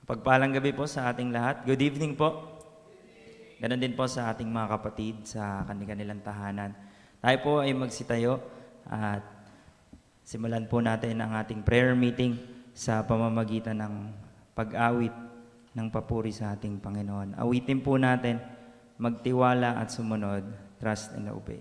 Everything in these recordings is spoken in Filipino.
Pagpalang gabi po sa ating lahat. Good evening po. Ganon din po sa ating mga kapatid sa kanilang tahanan. Tayo po ay magsitayo at simulan po natin ang ating prayer meeting sa pamamagitan ng pag-awit ng papuri sa ating Panginoon. Awitin po natin, magtiwala at sumunod, trust and obey.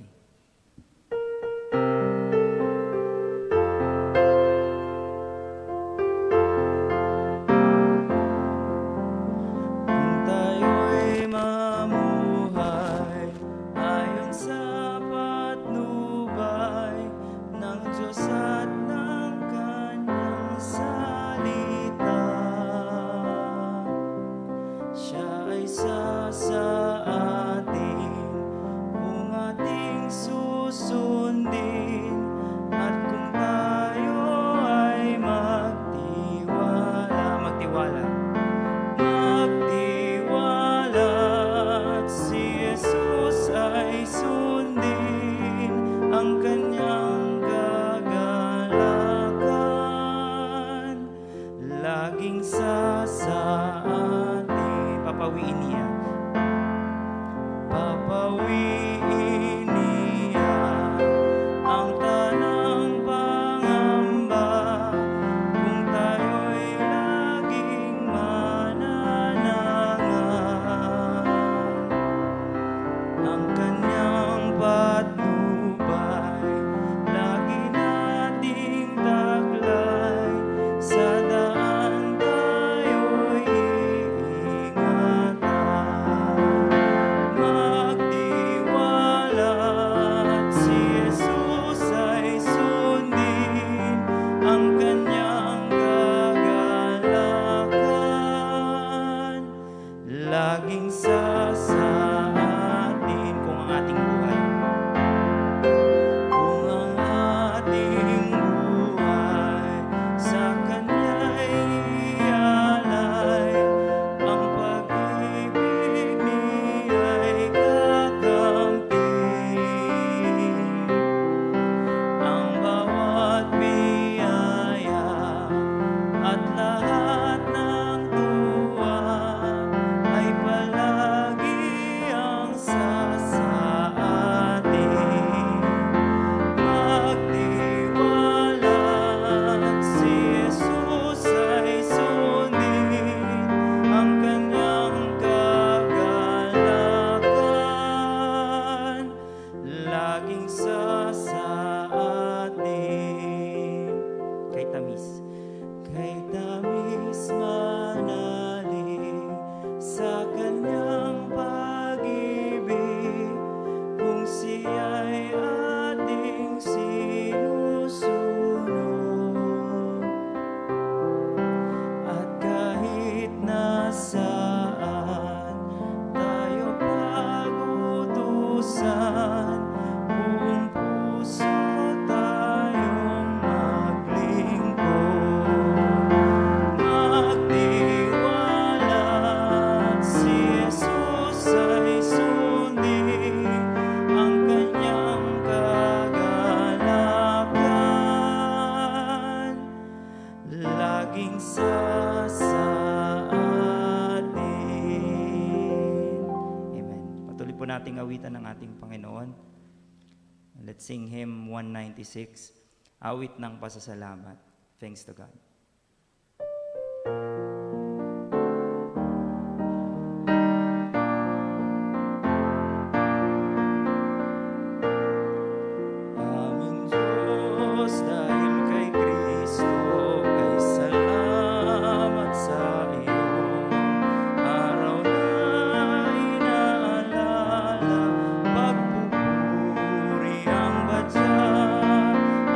Let's sing hymn 196, Awit ng Pasasalamat. Thanks to God.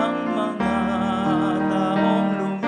Ang mga taong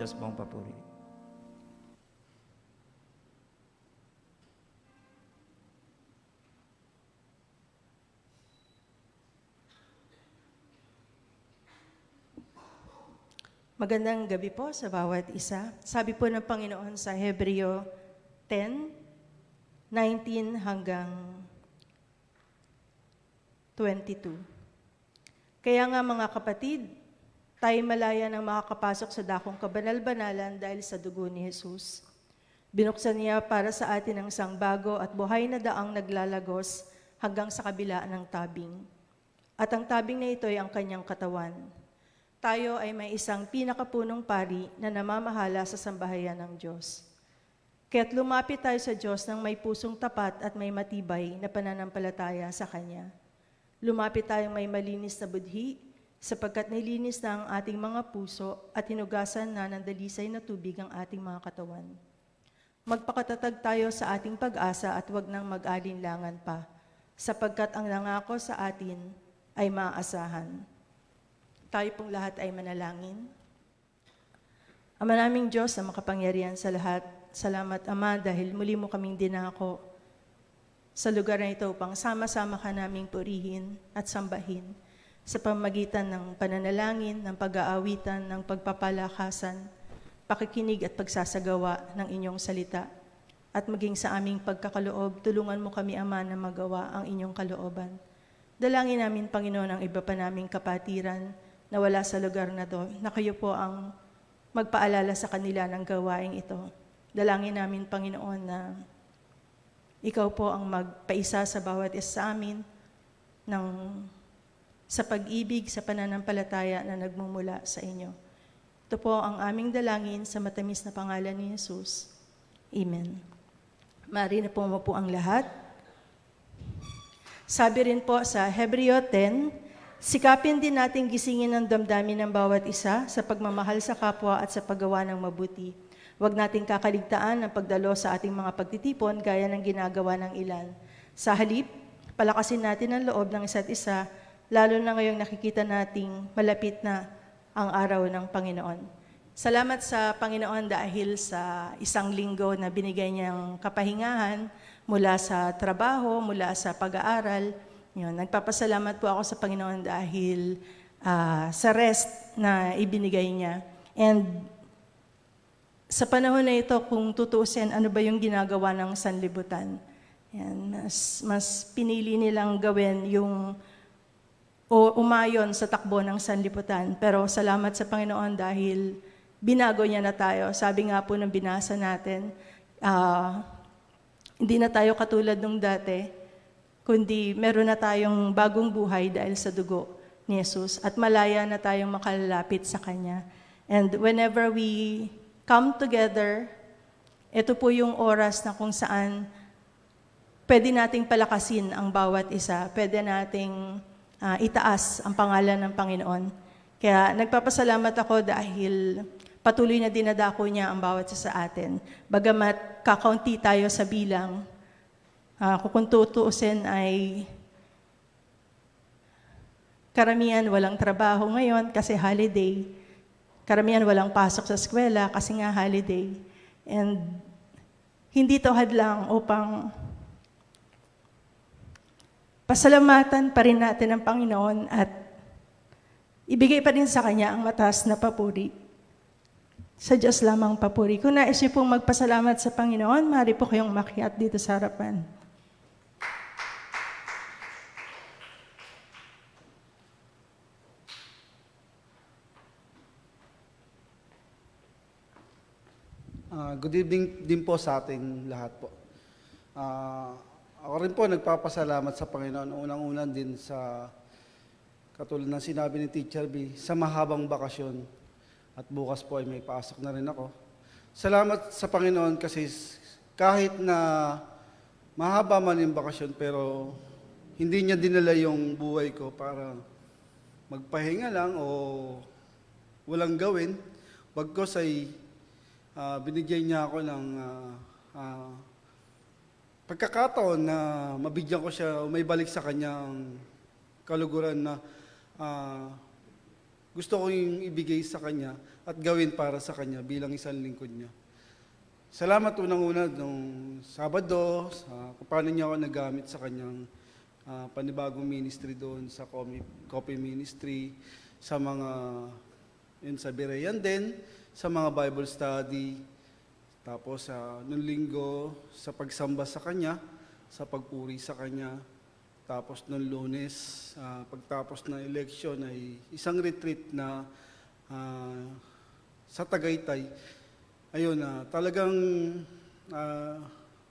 Diyos po ang papuri. Magandang gabi po sa bawat isa. Sabi po ng Panginoon sa Hebreo 10:19 hanggang 22. Kaya nga mga kapatid, tayo malaya nang makakapasok sa dakong kabanal-banalan dahil sa dugo ni Jesus. Binuksan niya para sa atin ang isang bago at buhay na daang naglalagos hanggang sa kabila ng tabing. At ang tabing na ito ay ang kanyang katawan. Tayo ay may isang pinakapunong pari na namamahala sa sambahayan ng Diyos. Kaya't lumapit tayo sa Diyos ng may pusong tapat at may matibay na pananampalataya sa Kanya. Lumapit tayong may malinis na budhi, sapagkat nilinis na ang ating mga puso at hinugasan na ng dalisay na tubig ang ating mga katawan. Magpakatatag tayo sa ating pag-asa at huwag nang mag-alinlangan pa, sapagkat ang nangako sa atin ay maaasahan. Tayo pong lahat ay manalangin. Ama naming Diyos na makapangyarihan sa lahat, salamat Ama dahil muli mo kaming dinako sa lugar na ito upang sama-sama ka naming purihin at sambahin sa pamamagitan ng pananalangin, ng pag-aawitan, ng pagpapalakasan, pakikinig at pagsasagawa ng inyong salita. At maging sa aming pagkakaloob, tulungan mo kami Ama na magawa ang inyong kalooban. Dalangin namin Panginoon ang iba pa naming kapatiran na wala sa lugar na to, na kayo po ang magpaalala sa kanila ng gawaing ito. Dalangin namin, Panginoon, na ikaw po ang magpaisa sa bawat isa sa amin sa pag-ibig, sa pananampalataya na nagmumula sa inyo. Ito po ang aming dalangin sa matamis na pangalan ni Jesus. Amen. Maaari na po ang lahat. Sabi rin po sa Hebreo 10, sikapin din natin gisingin ang damdamin ng bawat isa sa pagmamahal sa kapwa at sa paggawa ng mabuti. Huwag nating kakaligtaan ang pagdalo sa ating mga pagtitipon gaya ng ginagawa ng ilan. Sa halip, palakasin natin ang loob ng isa't isa, lalo na ngayong nakikita nating malapit na ang araw ng Panginoon. Salamat sa Panginoon dahil sa isang linggo na binigay niyang kapahingahan mula sa trabaho, mula sa pag-aaral. Yun, nagpapasalamat po ako sa Panginoon dahil sa rest na ibinigay niya. And sa panahon na ito, kung tutuusin, ano ba yung ginagawa ng sanlibutan? Yan, mas pinili nilang gawin o umayon sa takbo ng sanlibutan. Pero salamat sa Panginoon dahil binago niya na tayo. Sabi nga po ng binasa natin, hindi na tayo katulad nung dati, kundi meron na tayong bagong buhay dahil sa dugo ni Jesus at malaya na tayong makalalapit sa Kanya. And whenever we come together, ito po yung oras na kung saan pwede nating palakasin ang bawat isa, pwede nating itaas ang pangalan ng Panginoon. Kaya nagpapasalamat ako dahil patuloy na dinadako niya ang bawat isa sa atin. Bagamat kakaunti tayo sa bilang, kung tutuusin ay karamihan walang trabaho ngayon kasi holiday. Karamihan walang pasok sa eskwela kasi nga holiday. And hindi to hadlang upang pasalamatan pa rin natin ang Panginoon at ibigay pa rin sa Kanya ang mataas na papuri. Sa Diyos lamang papuri. Kung nais niyo pong magpasalamat sa Panginoon, maaari po kayong makiat dito sa harapan. Good evening din po sa ating lahat po. Ako rin po nagpapasalamat sa Panginoon. Unang-unan din sa, katulad ng sinabi ni Teacher B, sa mahabang bakasyon. At bukas po ay may pasok na rin ako. Salamat sa Panginoon kasi kahit na mahaba man yung bakasyon, pero hindi niya dinala yung buhay ko para magpahinga lang o walang gawin. Bagkos ay binigyan niya ako ng pagkakataon na mabigyan ko siya o may balik sa kanyang kaluguran na gusto ko yung ibigay sa Kanya at gawin para sa Kanya bilang isang lingkod niya. Salamat unang-una nung Sabado sa kung paano niya ako nagamit sa Kanyang panibagong ministry doon sa Coffee Ministry, sa mga yun sa Berean din, sa mga Bible study, tapos nung linggo sa pagsamba sa Kanya, sa pagpuri sa Kanya, tapos nung Lunes, pagtapos ng election ay isang retreat na sa Tagaytay. Ayun, talagang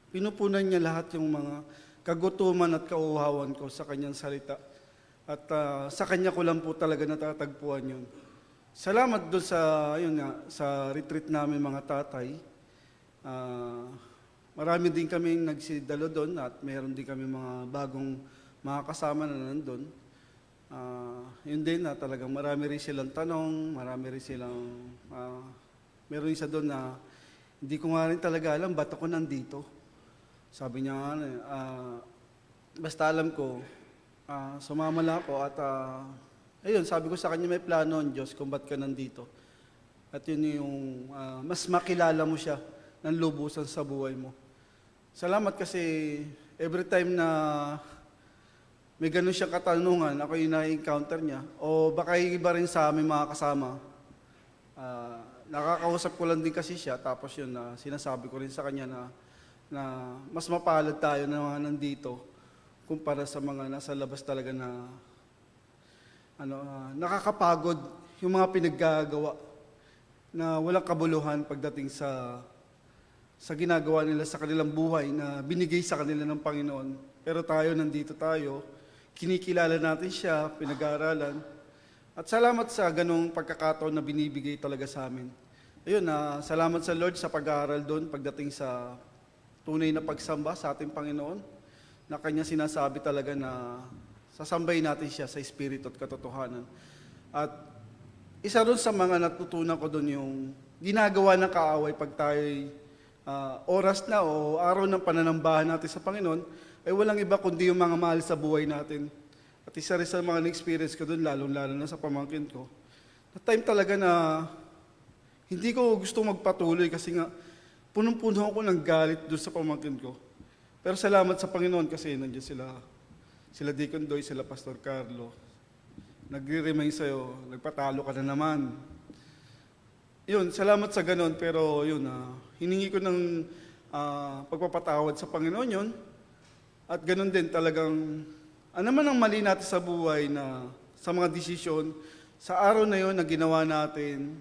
pinupunan niya lahat yung mga kagutuman at kauhawan ko sa Kanyang salita. At sa Kanya ko lang po talaga natatagpuan yun. Salamat doon sa retreat namin mga tatay. Marami din kaming nagsidalo doon at meron din kami mga bagong mga kasama na nandun. Yun din na talagang marami rin silang tanong, marami rin silang, meron isa doon na hindi ko nga rin talaga alam ba't ako nandito. Sabi niya nga, basta alam ko, sumama lang ako at ayun, sabi ko sa kanya may plano ang Diyos kung ba't ka nandito. At yun yung mas makilala mo siya ng lubusan sa buhay mo. Salamat kasi every time na may ganun siyang katanungan, ako yung na-encounter niya, o baka iba rin sa aming mga kasama, nakakausap ko lang din kasi siya, tapos yun, sinasabi ko rin sa kanya na mas mapalad tayo na mga nandito kumpara sa mga nasa labas talaga na nakakapagod yung mga pinaggagawa na walang kabuluhan pagdating sa ginagawa nila sa kanilang buhay na binigay sa kanila ng Panginoon. Pero tayo, nandito tayo, kinikilala natin siya, pinag-aaralan. At salamat sa ganong pagkakataon na binibigay talaga sa amin. Ayun, salamat sa Lord sa pag-aaral doon pagdating sa tunay na pagsamba sa ating Panginoon, na Kanya sinasabi talaga na sasambay natin siya sa Espiritu at katotohanan. At isa doon sa mga natutunan ko doon yung ginagawa ng kaaway pag tayo'y oras na o araw ng pananambahan natin sa Panginoon, ay walang iba kundi yung mga mahal sa buhay natin. At isa rin sa mga na-experience ko doon, lalong-lalo na sa pamangkin ko, na time talaga na hindi ko gusto magpatuloy kasi nga punong-puno ako ng galit doon sa pamangkin ko. Pero salamat sa Panginoon kasi nandiyan sila Deacon Doy, sila Pastor Carlo. Nagre-remind sa'yo, nagpatalo ka na naman. Yun, salamat sa ganon, pero yun, hiningi ko ng pagpapatawad sa Panginoon yun. At ganon din talagang, ano man ang mali natin sa buhay na sa mga desisyon, sa araw na yun na ginawa natin,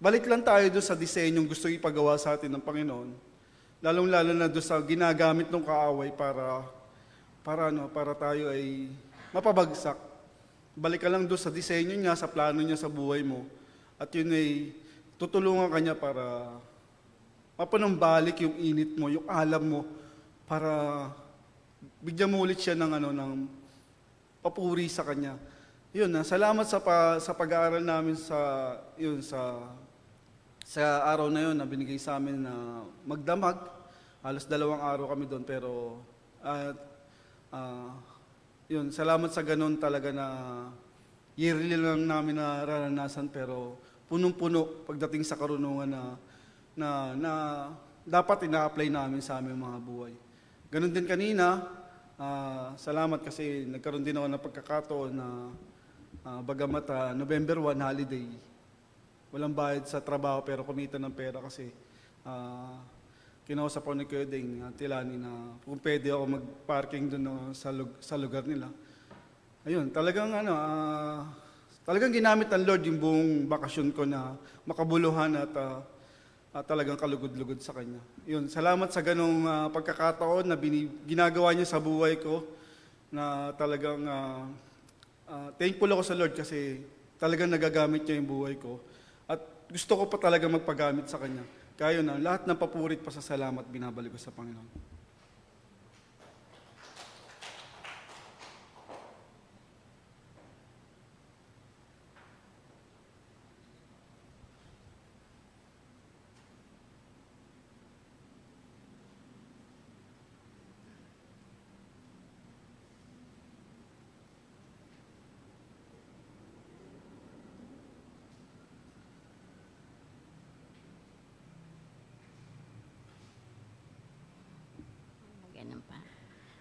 balik lang tayo doon sa disenyong gusto ipagawa sa atin ng Panginoon. Lalong-lalo na doon sa ginagamit ng kaaway para tayo ay mapabagsak. Balik ka lang doon sa disenyo niya, sa plano niya sa buhay mo. At yun ay tutulungan ka niya para mapanumbalik yung init mo, yung alam mo, para bigyan mo ulit siya ng papuri sa kanya. Yun, salamat sa pag-aaral namin sa araw na yun na binigay sa amin na magdamag. Halos 2 araw kami doon, pero yun, salamat sa ganun talaga na yearly lang namin nararanasan, pero punong-puno pagdating sa karunungan na dapat ina-apply namin sa aming mga buhay. Ganun din kanina, salamat kasi nagkaroon din ako ng pagkakataon na bagamat November 1 holiday, walang bayad sa trabaho pero kumita ng pera kasi kinausap ko ni Kuya Ding Tilani na kung pwede ako mag-parking doon sa lugar nila. Ayun, talagang talagang ginamit ng Lord yung buong bakasyon ko na makabuluhan at talagang kalugod-lugod sa Kanya. Yun, salamat sa ganong pagkakataon na ginagawa niya sa buhay ko na talagang thankful ako sa Lord kasi talagang nagagamit niya yung buhay ko. At gusto ko pa talaga magpagamit sa Kanya. Kaya yun, lahat ng papurit pa sa salamat binabalik ko sa Panginoon.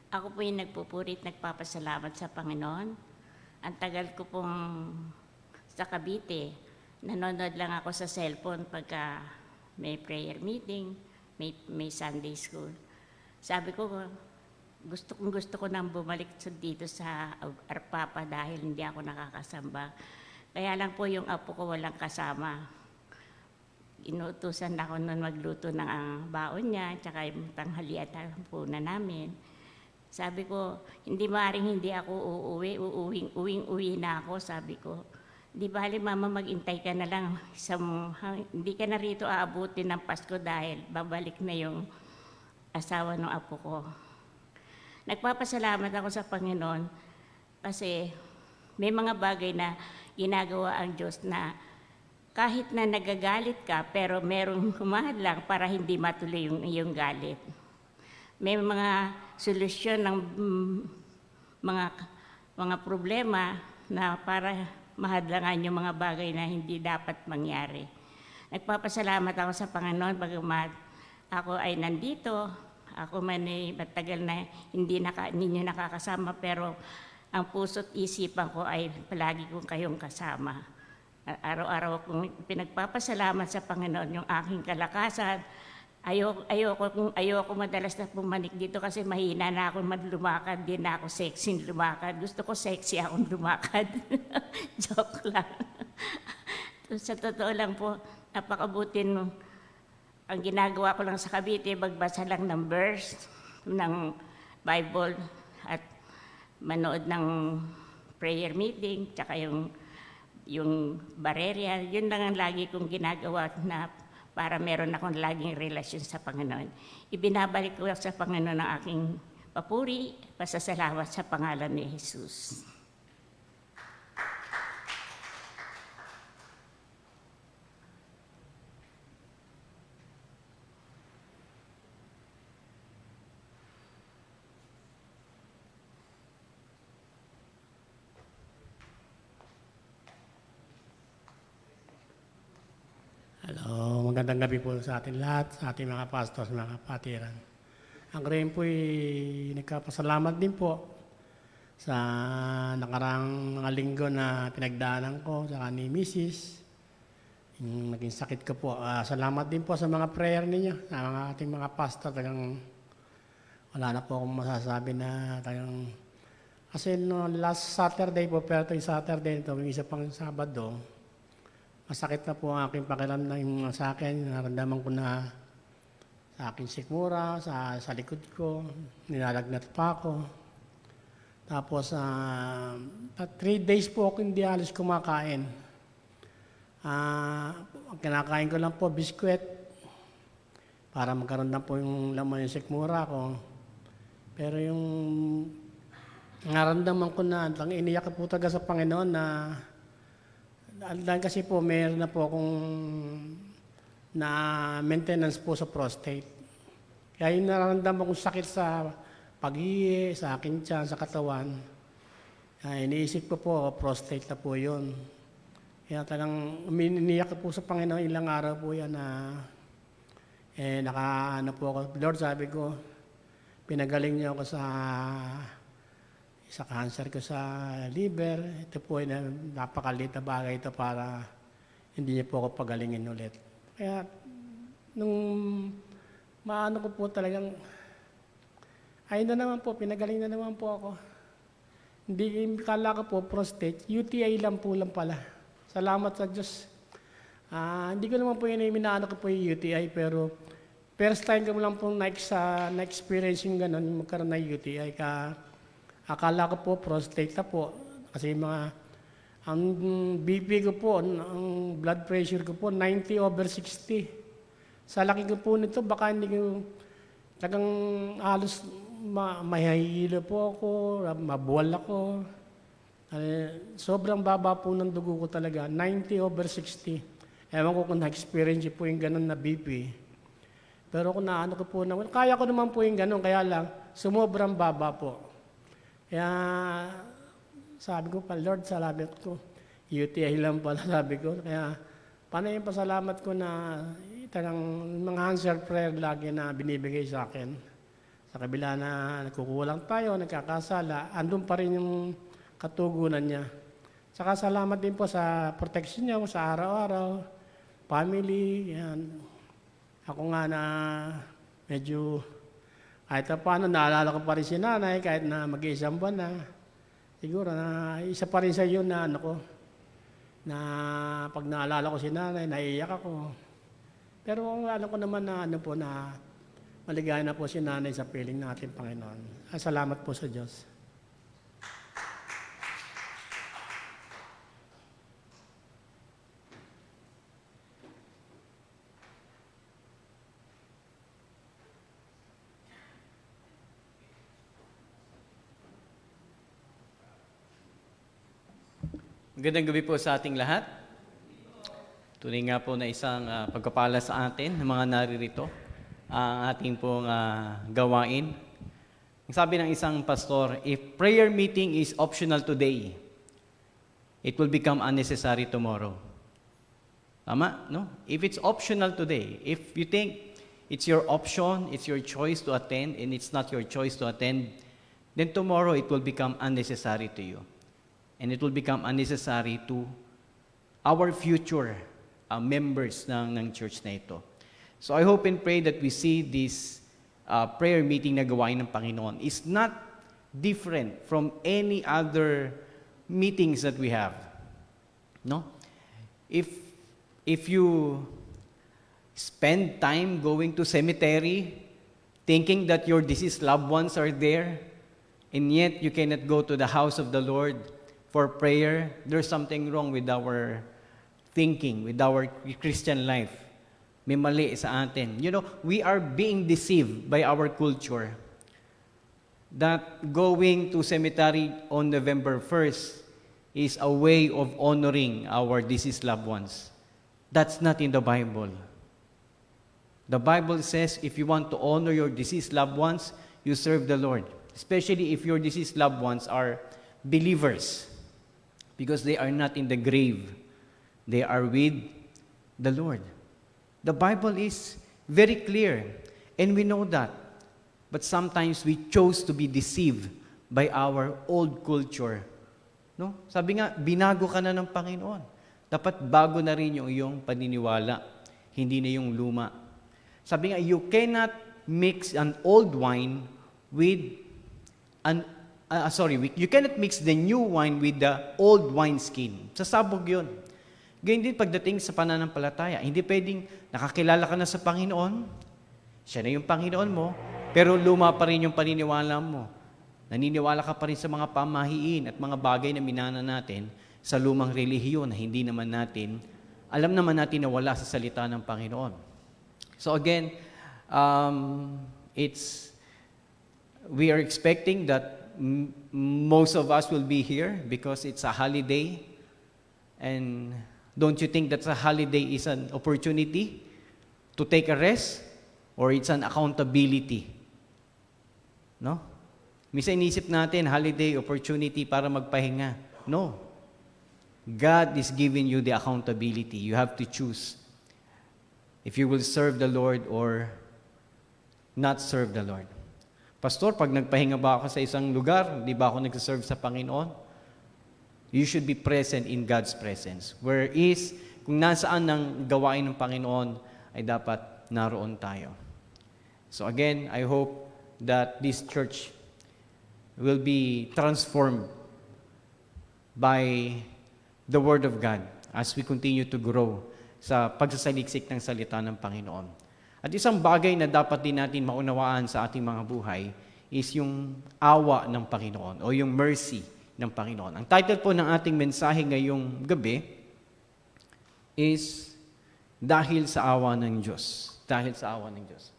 Ako po yung nagpupuri at nagpapasalamat sa Panginoon. Ang tagal ko pong sa Cavite, nanonood lang ako sa cellphone pagka may prayer meeting, may Sunday school. Sabi ko, gusto ko nang bumalik dito sa Arpapa dahil hindi ako nakakasamba. Kaya lang po yung apo ko walang kasama. Inuutusan ako noon magluto ng baon niya, tsaka yung tanghalian po na namin. Sabi ko, hindi maaaring hindi ako uwing-uwi na ako, sabi ko. Di bali, mama, mag-intay ka na lang. Hindi ka na rito aabutin ng Pasko dahil babalik na yung asawa ng apo ko. Nagpapasalamat ako sa Panginoon kasi may mga bagay na ginagawa ang Diyos na kahit na nagagalit ka, pero merong humahadlang para hindi matuloy yung iyong galit. May mga solusyon ng mga problema na para mahadlangan yung mga bagay na hindi dapat mangyari. Nagpapasalamat ako sa Panginoon bagamat ako ay nandito, ako man ay matagal na hindi ninyo nakakasama, pero ang puso't isipan ko ay palagi kong kayong kasama. Araw-araw kong pinagpapasalamat sa Panginoon yung aking kalakasan. Ayoko madalas na pumanik dito kasi mahina na ako lumakad, di na ako sexy lumakad. Gusto ko sexy akong lumakad. Joke lang. Sa totoo lang po, napakabutin ang ginagawa ko lang sa Cavite, magbasa lang ng verse ng Bible at manood ng prayer meeting, tsaka yung barerya. Yun lang ang lagi kong ginagawa na para meron akong laging relasyon sa Panginoon. Ibinabalik ko sa Panginoon ang aking papuri, pasasalamat sa pangalan ni Jesus. Hello, magandang gabi po sa atin lahat, sa ating mga pastors, mga kapatiran. Ang Graham po ay nagkapasalamat din po sa nakarang mga linggo na pinagdaanan ko sa ni Mrs. Yung naging sakit ko po. Salamat din po sa mga prayer ninyo, sa mga ating mga pastor. Talagang wala na po akong masasabi na talagang kasi no, last Saturday po, pero yung Saturday ito, yung isa pang Sabado, masakit na po ang aking pakiramdam sa akin. Naramdaman ko na sa aking sikmura, sa likod ko, nilalagnat pa ako. Tapos, 3 days po ako hindi halos kumakain. Ang kinakain ko lang po, biskwit, para magkaroon na po yung laman yung sikmura ko. Pero yung naramdaman ko na, iniyak po talaga sa Panginoon na dahil kasi po, mayroon na po akong na maintenance po sa prostate. Kaya yung nararamdaman kong sakit sa pag-ihi, sa akin tiyan, sa katawan, iniisip ko po, prostate na po yun. Kaya talagang uminiyak po sa Panginoon, ilang araw po yan na nakaano po ako. Lord, sabi ko, pinagaling niyo ako sa cancer ko sa liver. Ito po ay napakaliit na bagay ito para hindi niyo po ako pagalingin ulit. Kaya nung maano ko po talagang, ayun na naman po, pinagaling na naman po ako. Hindi, kala ko po prostate, UTI lang po lang pala. Salamat sa Diyos. Hindi ko naman po yun, minaano ko po yung UTI, pero first time ko lang po na-experience yung gano'n, magkaroon ng UTI. Akala ko po prostate na po kasi ang BP ko po, ang blood pressure ko po 90/60. Sa laki ko po nito baka hindi ko talagang halos mahihilo po ako, mabuwal ako. Sobrang baba po ng dugo ko talaga, 90/60. Ewan ko kung na-experience po yung ganun na BP. Pero kung naano ko po naman, kaya ko naman po yung ganun, kaya lang sumobrang baba po. Kaya sabi ko pa, Lord, salamat ko. UTI lang pala, sabi ko. Kaya paano yung pasalamat ko na talagang mga answer prayer lagi na binibigay sa akin sa Sa kabila na nagkukulang tayo, nagkakasala, andun pa rin yung katugunan niya. Saka salamat din po sa protection niya sa araw-araw, family, yan. Ako nga na medyo kahit na paano, naalala ko pa rin si nanay kahit na mag-iisang buwan na. Siguro na isa pa rin sa yun na ano ko, na pag naalala ko si nanay, naiiyak ako. Pero alam ko naman na ano po na maligaya na po si nanay sa piling natin, Panginoon. Salamat po sa Diyos. Magandang gabi po sa ating lahat. Tunay nga po na isang pagkapala sa atin ng mga naririto, ang ating pong gawain. Ang sabi ng isang pastor, if prayer meeting is optional today, it will become unnecessary tomorrow. Tama? No? If it's optional today, if you think it's your option, it's your choice to attend, and it's not your choice to attend, then tomorrow it will become unnecessary to you. And it will become unnecessary to our future members ng church na ito. So I hope and pray that we see this prayer meeting na gawain ng Panginoon is not different from any other meetings that we have. No? If you spend time going to cemetery thinking that your deceased loved ones are there, and yet you cannot go to the house of the Lord for prayer, there's something wrong with our thinking, with our Christian life. May mali sa atin. You know, we are being deceived by our culture that going to cemetery on November 1st is a way of honoring our deceased loved ones. That's not in the Bible. The Bible says if you want to honor your deceased loved ones, you serve the Lord. Especially if your deceased loved ones are believers. Because they are not in the grave. They are with the Lord. The Bible is very clear, and we know that. But sometimes we chose to be deceived by our old culture. No? Sabi nga, binago ka na ng Panginoon. Dapat bago na rin yung iyong paniniwala, hindi na yung luma. Sabi nga, you cannot mix an old wine with you cannot mix the new wine with the old wineskin. Sasabog yun. Ganyan din pagdating sa pananampalataya. Hindi pwedeng nakakilala ka na sa Panginoon, siya na yung Panginoon mo, pero luma pa rin yung paniniwala mo. Naniniwala ka pa rin sa mga pamahiin at mga bagay na minana natin sa lumang relihiyon na hindi naman natin, alam naman natin na wala sa salita ng Panginoon. So again, we are expecting that most of us will be here because it's a holiday. And don't you think that a holiday is an opportunity to take a rest? Or it's an accountability? No? Misa inisip natin, holiday, opportunity para magpahinga. No. God is giving you the accountability. You have to choose if you will serve the Lord or not serve the Lord. Pastor, pag nagpahinga ba ako sa isang lugar, di ba ako nagsaserve sa Panginoon? You should be present in God's presence. Whereas, kung nasaan ng gawain ng Panginoon, ay dapat naroon tayo. So again, I hope that this church will be transformed by the Word of God as we continue to grow sa pagsasaliksik ng salita ng Panginoon. At isang bagay na dapat din natin maunawaan sa ating mga buhay is yung awa ng Panginoon o yung mercy ng Panginoon. Ang title po ng ating mensahe ngayong gabi is Dahil sa Awa ng Diyos. Dahil sa Awa ng Diyos.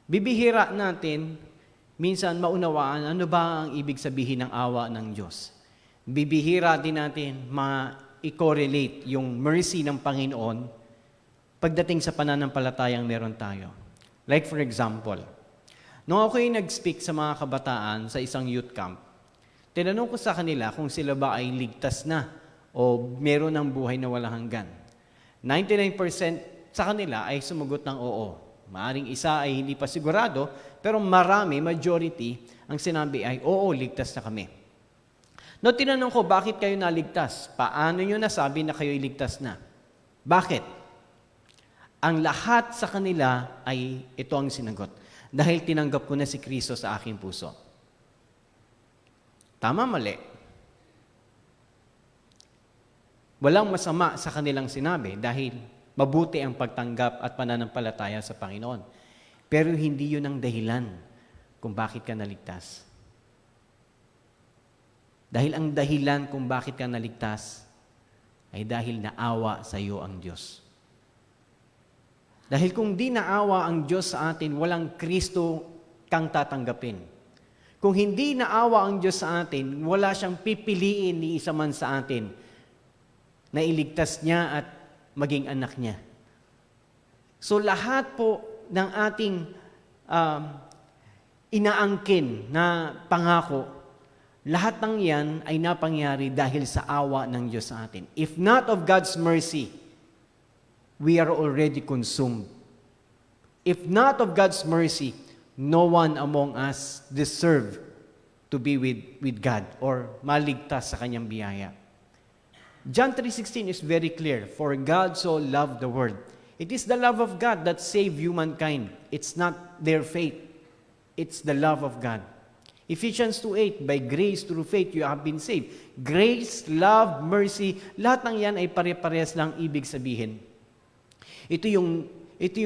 Bibihira natin minsan maunawaan ano ba ang ibig sabihin ng awa ng Diyos. Bibihira din natin ma-correlate yung mercy ng Panginoon pagdating sa pananampalatayang meron tayo. Like for example, nung ako'y nag-speak sa mga kabataan sa isang youth camp, tinanong ko sa kanila kung sila ba ay ligtas na o meron ng buhay na walang hanggan. 99% sa kanila ay sumagot ng oo. Maaring isa ay hindi pa sigurado, Pero marami, majority, ang sinabi ay, oo, ligtas na kami. No, tinanong ko, bakit kayo naligtas? Paano nyo nasabi na kayo iligtas na? Bakit? Ang lahat sa kanila ay ito ang sinagot. Dahil tinanggap ko na si Kristo sa aking puso. Tama, mali. Walang masama sa kanilang sinabi dahil mabuti ang pagtanggap at pananampalataya sa Panginoon. Pero hindi yun ang dahilan kung bakit ka naligtas. Dahil ang dahilan kung bakit ka naligtas ay dahil naawa sa iyo ang Diyos. Dahil kung di naawa ang Diyos sa atin, walang Kristo kang tatanggapin. Kung hindi naawa ang Diyos sa atin, wala siyang pipiliin ni isa man sa atin na iligtas niya at maging anak niya. So lahat po ng ating inaangkin na pangako, lahat ng yan ay napangyari dahil sa awa ng Diyos sa atin. If not of God's mercy, we are already consumed. If not of God's mercy, no one among us deserve to be with God or maligtas sa kanyang biyaya. John 3:16 is very clear. For God so loved the world. It is the love of God that saved humankind. It's not their faith. It's the love of God. Ephesians 2:8, by grace through faith you have been saved. Grace, love, mercy, lahat ng yan ay pare-parehas lang ibig sabihin. Ito yung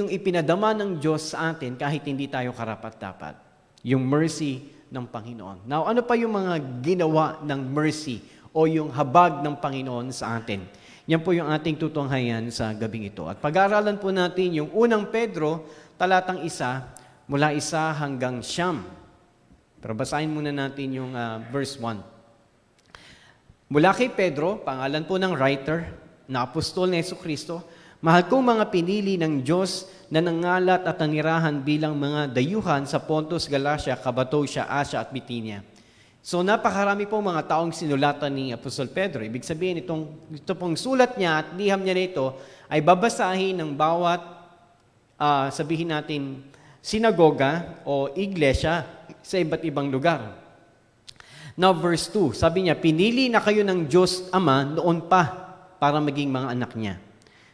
ipinadama ng Diyos sa atin kahit hindi tayo karapat-dapat. Yung mercy ng Panginoon. Now, ano pa yung mga ginawa ng mercy o yung habag ng Panginoon sa atin? Yan po yung ating tutunghayan sa gabing ito. At pag-aaralan po natin yung unang Pedro, talatang 1, mula 1 hanggang 9. Pero basahin muna natin yung verse 1. Mula kay Pedro, pangalan po ng writer, na apostol ni Jesucristo, mahal kong mga pinili ng Diyos na nangalat at nanirahan bilang mga dayuhan sa Pontus, Galatia, Cappadocia, Asia at Bithynia. So napakarami pong mga taong sinulatan ni Apostol Pedro. Ibig sabihin, ito pong sulat niya at liham niya nito ay babasahin ng bawat, sabihin natin, sinagoga o iglesia sa iba't ibang lugar. Now verse 2, sabi niya, pinili na kayo ng Diyos Ama noon pa para maging mga anak niya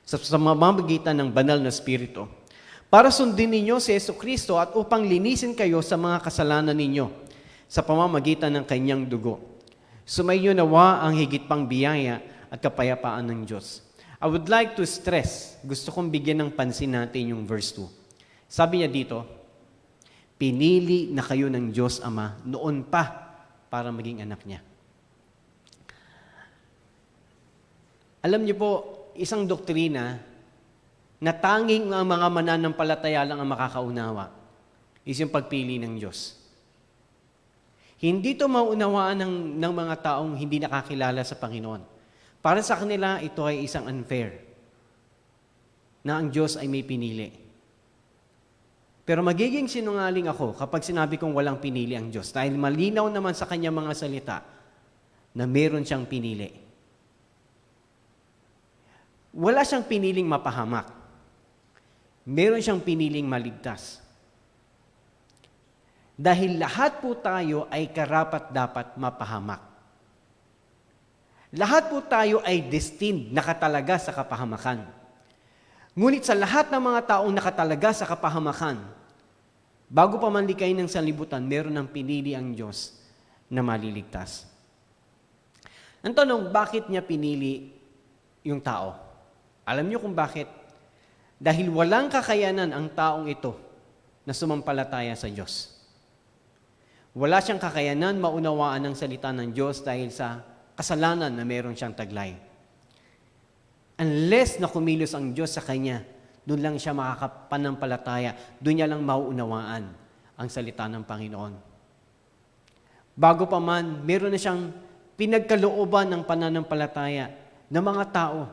sa mamamagitan ng banal na Espiritu. Para sundin ninyo si Jesucristo at upang linisin kayo sa mga kasalanan ninyo sa pamamagitan ng kanyang dugo. Sumainyo nawa ang higit pang biyaya at kapayapaan ng Diyos. I would like to stress, gusto kong bigyan ng pansin natin yung verse 2. Sabi niya dito, pinili na kayo ng Diyos Ama noon pa para maging anak niya. Alam niyo po, isang doktrina na tanging ang mga mananampalataya lang ang makakaunawa is yung pagpili ng Diyos. Hindi ito maunawaan ng mga taong hindi nakakilala sa Panginoon. Para sa kanila, ito ay isang unfair na ang Diyos ay may pinili. Pero magiging sinungaling ako kapag sinabi kong walang pinili ang Diyos dahil malinaw naman sa kanyang mga salita na meron siyang pinili. Wala siyang piniling mapahamak. Meron siyang piniling maligtas. Dahil lahat po tayo ay karapat-dapat mapahamak. Lahat po tayo ay destined, nakatalaga sa kapahamakan. Ngunit sa lahat ng mga taong nakatalaga sa kapahamakan, bago pa man likay ng sanlibutan, meron ng pinili ang Diyos na maliligtas. Ang tanong, bakit niya pinili yung tao? Alam niyo kung bakit? Dahil walang kakayanan ang taong ito na sumampalataya sa Diyos. Wala siyang kakayanan maunawaan ang salita ng Diyos dahil sa kasalanan na meron siyang taglay. Unless na kumilos ang Diyos sa kanya, doon lang siya makakapanampalataya, doon niya lang mauunawaan ang salita ng Panginoon. Bago pa man, meron na siyang pinagkalooban ng pananampalataya ng mga tao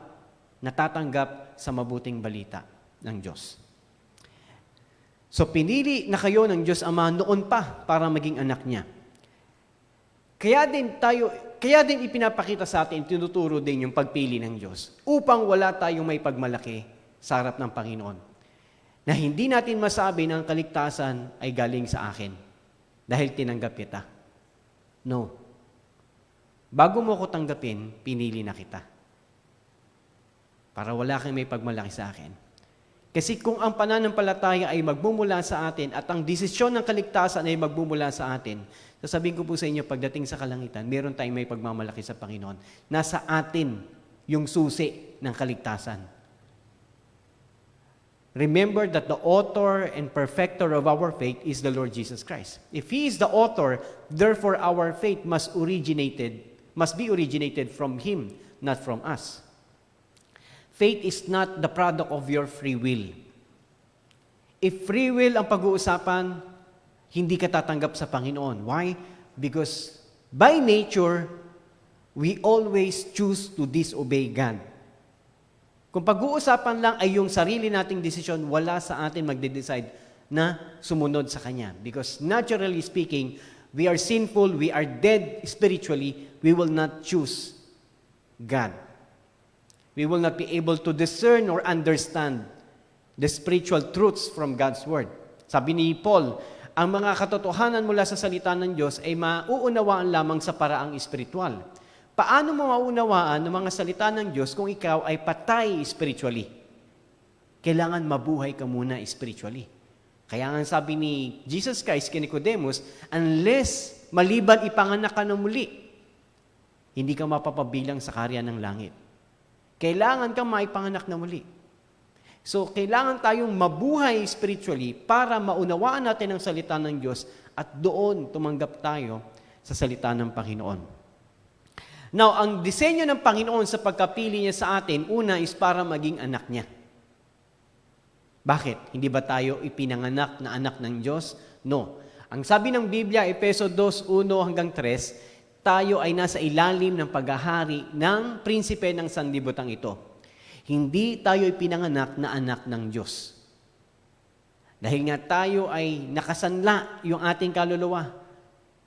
na tatanggap sa mabuting balita ng Diyos. So pinili na kayo ng Diyos Ama noon pa para maging anak niya. Kaya din ipinapakita sa atin, tinuturo din yung pagpili ng Diyos upang wala tayong may pagmalaki sa harap ng Panginoon. na hindi natin masabi na ang kaligtasan ay galing sa akin dahil tinanggap kita. No. Bago mo ko tanggapin, pinili na kita. Para wala kang may pagmalaki sa akin. Kasi kung ang pananampalataya ay magmumula sa atin at ang desisyon ng kaligtasan ay magmumula sa atin, sasabihin ko po sa inyo, pagdating sa kalangitan, meron tayong may pagmamalaki sa Panginoon. Nasa atin yung susi ng kaligtasan. Remember that the author and perfecter of our faith is the Lord Jesus Christ. If He is the author, therefore our faith must be originated from Him, not from us. Faith is not the product of your free will. If free will ang pag-uusapan, hindi ka tatanggap sa Panginoon. Why? Because by nature, we always choose to disobey God. Kung pag-uusapan lang ay yung sarili nating desisyon, wala sa atin magde-decide na sumunod sa Kanya. Because naturally speaking, we are sinful, we are dead spiritually, we will not choose God. We will not be able to discern or understand the spiritual truths from God's Word. Sabi ni Paul, ang mga katotohanan mula sa salita ng Diyos ay mauunawaan lamang sa paraang espiritual. Paano mo maunawaan ng mga salita ng Diyos kung ikaw ay patay spiritually? Kailangan mabuhay ka muna spiritually. Kaya nga sabi ni Jesus Christ kay Nicodemus, unless maliban ipanganak ka ng muli, hindi ka mapapabilang sa karya ng langit. Kailangan kang maipanganak na muli. So, kailangan tayong mabuhay spiritually para maunawaan natin ang salita ng Diyos at doon tumanggap tayo sa salita ng Panginoon. Now, ang disenyo ng Panginoon sa pagkapili niya sa atin, una is para maging anak niya. Bakit? Hindi ba tayo ipinanganak na anak ng Diyos? No. Ang sabi ng Biblia, Efeso 2:1-3, tayo ay nasa ilalim ng paghahari ng prinsipe ng sanlibutan ito. Hindi tayo ipinanganak na anak ng Diyos. Dahil nga tayo ay nakasanla yung ating kaluluwa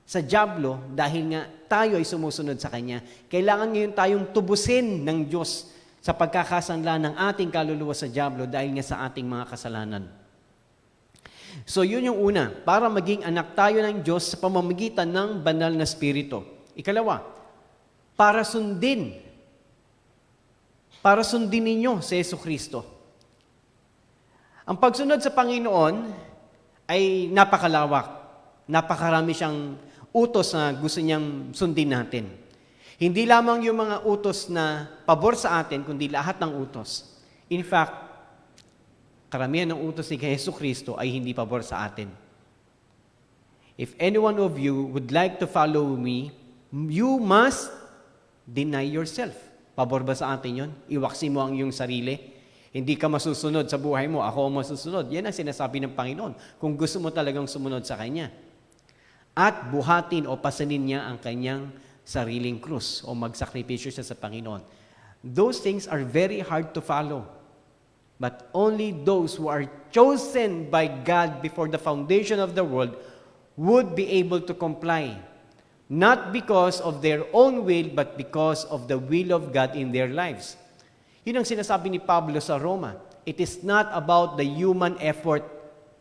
sa dyablo dahil nga tayo ay sumusunod sa Kanya. Kailangan ngayon tayong tubusin ng Diyos sa pagkakasanla ng ating kaluluwa sa dyablo dahil nga sa ating mga kasalanan. So yun yung una, para maging anak tayo ng Diyos sa pamamagitan ng banal na Espiritu. Ikalawa, para sundin ninyo si Jesucristo. Ang pagsunod sa Panginoon ay napakalawak. Napakarami siyang utos na gusto niyang sundin natin. Hindi lamang yung mga utos na pabor sa atin, kundi lahat ng utos. In fact, karamihan ng utos ni Jesucristo ay hindi pabor sa atin. If any one of you would like to follow me, you must deny yourself. Pabor ba sa atin yun? Iwaksi mo ang iyong sarili. Hindi ka masusunod sa buhay mo, ako ang masusunod. Yan ang sinasabi ng Panginoon. Kung gusto mo talagang sumunod sa Kanya. At buhatin o pasanin niya ang kanyang sariling krus o magsakripisyo siya sa Panginoon. Those things are very hard to follow. But only those who are chosen by God before the foundation of the world would be able to comply. Not because of their own will, but because of the will of God in their lives. Yun ang sinasabi ni Pablo sa Roma. It is not about the human effort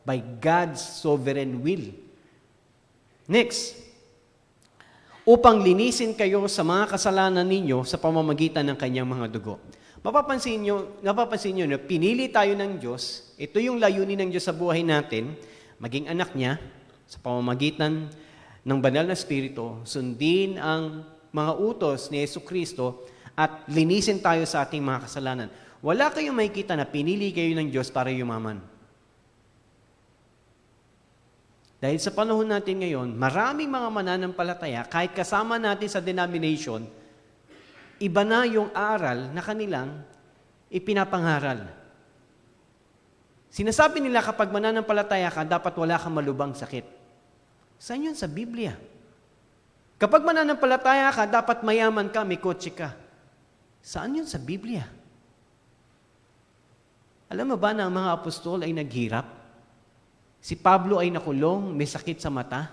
by God's sovereign will. Next, upang linisin kayo sa mga kasalanan ninyo sa pamamagitan ng kanyang mga dugo. Napapansin nyo na pinili tayo ng Diyos, ito yung layunin ng Diyos sa buhay natin, maging anak niya sa pamamagitan ng banal na Espiritu, sundin ang mga utos ni Jesucristo at linisin tayo sa ating mga kasalanan. Wala kayong makikita na pinili kayo ng Diyos para yumaman. Dahil sa panahon natin ngayon, maraming mga mananampalataya, kahit kasama natin sa denomination, iba na yung aral na kanilang ipinapangaral. Sinasabi nila kapag mananampalataya ka, dapat wala kang malubang sakit. Saan yun sa Biblia? Kapag mananampalataya ka, dapat mayaman ka, may kotse ka. Saan yun sa Biblia? Alam mo ba na ang mga apostol ay naghirap? Si Pablo ay nakulong, may sakit sa mata.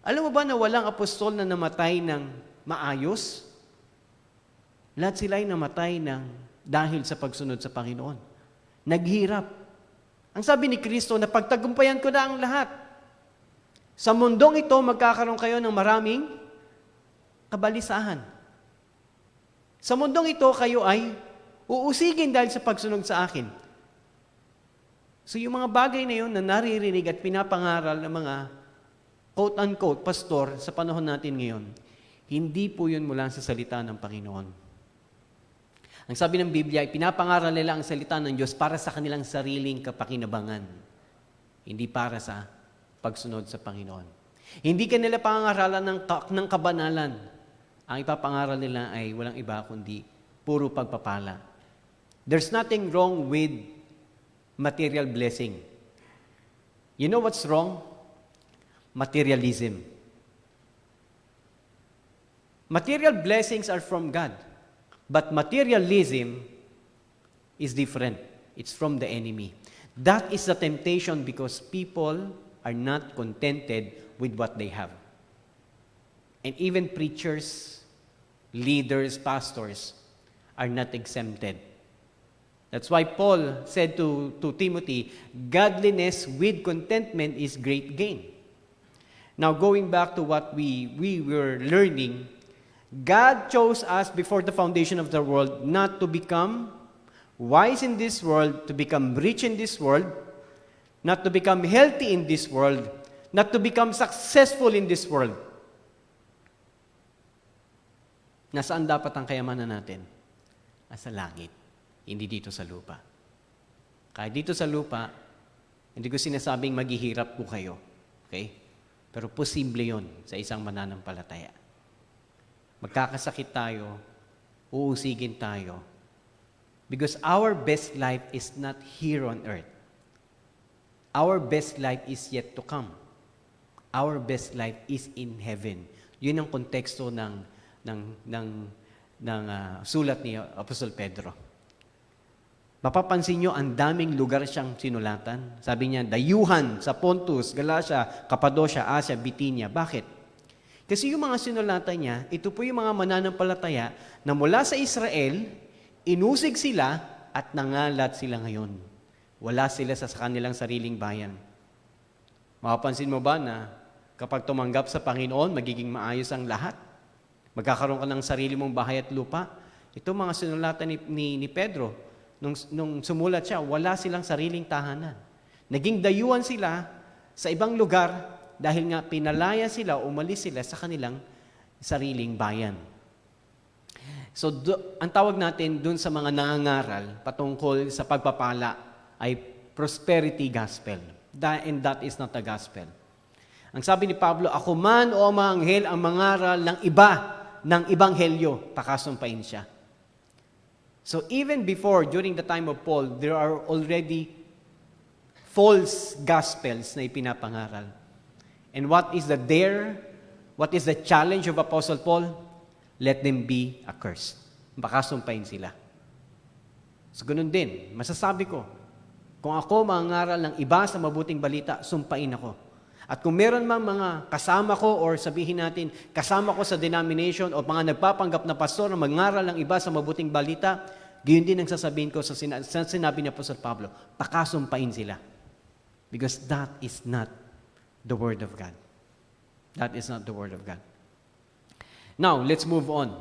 Alam mo ba na walang apostol na namatay ng maayos? Lahat sila ay namatay dahil sa pagsunod sa Panginoon. Naghirap. Ang sabi ni Kristo, na pagtagumpayan ko na ang lahat. Sa mundong ito, magkakaroon kayo ng maraming kabalisahan. Sa mundong ito, kayo ay uusigin dahil sa pagsunod sa akin. So yung mga bagay na yun na naririnig at pinapangaral ng mga quote-unquote pastor sa panahon natin ngayon, hindi po yun mula sa salita ng Panginoon. Ang sabi ng Biblia, pinapangaral nila ang salita ng Diyos para sa kanilang sariling kapakinabangan, hindi para sa pagsunod sa Panginoon. Hindi kanila pangaralan ng kabanalan. Ang ipapangaral nila ay walang iba kundi puro pagpapala. There's nothing wrong with material blessing. You know what's wrong? Materialism. Material blessings are from God, but materialism is different. It's from the enemy. That is the temptation because people are not contented with what they have. And even preachers, leaders, pastors are not exempted. That's why Paul said to Timothy, godliness with contentment is great gain. Now, going back to what we were learning, God chose us before the foundation of the world not to become wise in this world, to become rich in this world, not to become healthy in this world, not to become successful in this world. Nasaan dapat ang kayamanan natin? Nasa langit, hindi dito sa lupa. Kahit dito sa lupa, hindi ko sinasabing maghihirap po kayo. Okay? Pero posible yon sa isang mananampalataya. Magkakasakit tayo, uusigin tayo. Because our best life is not here on earth. Our best life is yet to come. Our best life is in heaven. Yun ang konteksto ng sulat ni Apostol Pedro. Mapapansin nyo, ang daming lugar siyang sinulatan. Sabi niya, dayuhan sa Pontus, Galacia, Cappadocia, Asia, Bithynia. Bakit? Kasi yung mga sinulatan niya, ito po yung mga mananampalataya na mula sa Israel, inusig sila at nangalat sila ngayon. Wala sila sa kanilang sariling bayan. Mapapansin mo ba na kapag tumanggap sa Panginoon, magiging maayos ang lahat? Magkakaroon ka ng sarili mong bahay at lupa? Ito mga sinulatan ni Pedro, nung sumulat siya, wala silang sariling tahanan. Naging dayuhan sila sa ibang lugar dahil nga pinalaya sila, umalis sila sa kanilang sariling bayan. So, ang tawag natin dun sa mga nangangaral patungkol sa pagpapala ay prosperity gospel. And that is not a gospel. Ang sabi ni Pablo, ako man o mga anghel ang mangaral ng ibanghelyo, pakasumpain siya. So even before, during the time of Paul, there are already false gospels na ipinapangaral. And what is the challenge of Apostle Paul? Let them be accursed. Pakasumpain sila. So ganun din, masasabi ko, kung ako mangaral ng iba sa mabuting balita, sumpain ako. At kung meron mang mga kasama ko or sabihin natin, kasama ko sa denomination o mga nagpapanggap na pastor na mangaral ng iba sa mabuting balita, gayon din ang sasabihin ko sa sinabi ni Apostol Pablo, pakasumpain sila. Because that is not the Word of God. That is not the Word of God. Now, let's move on.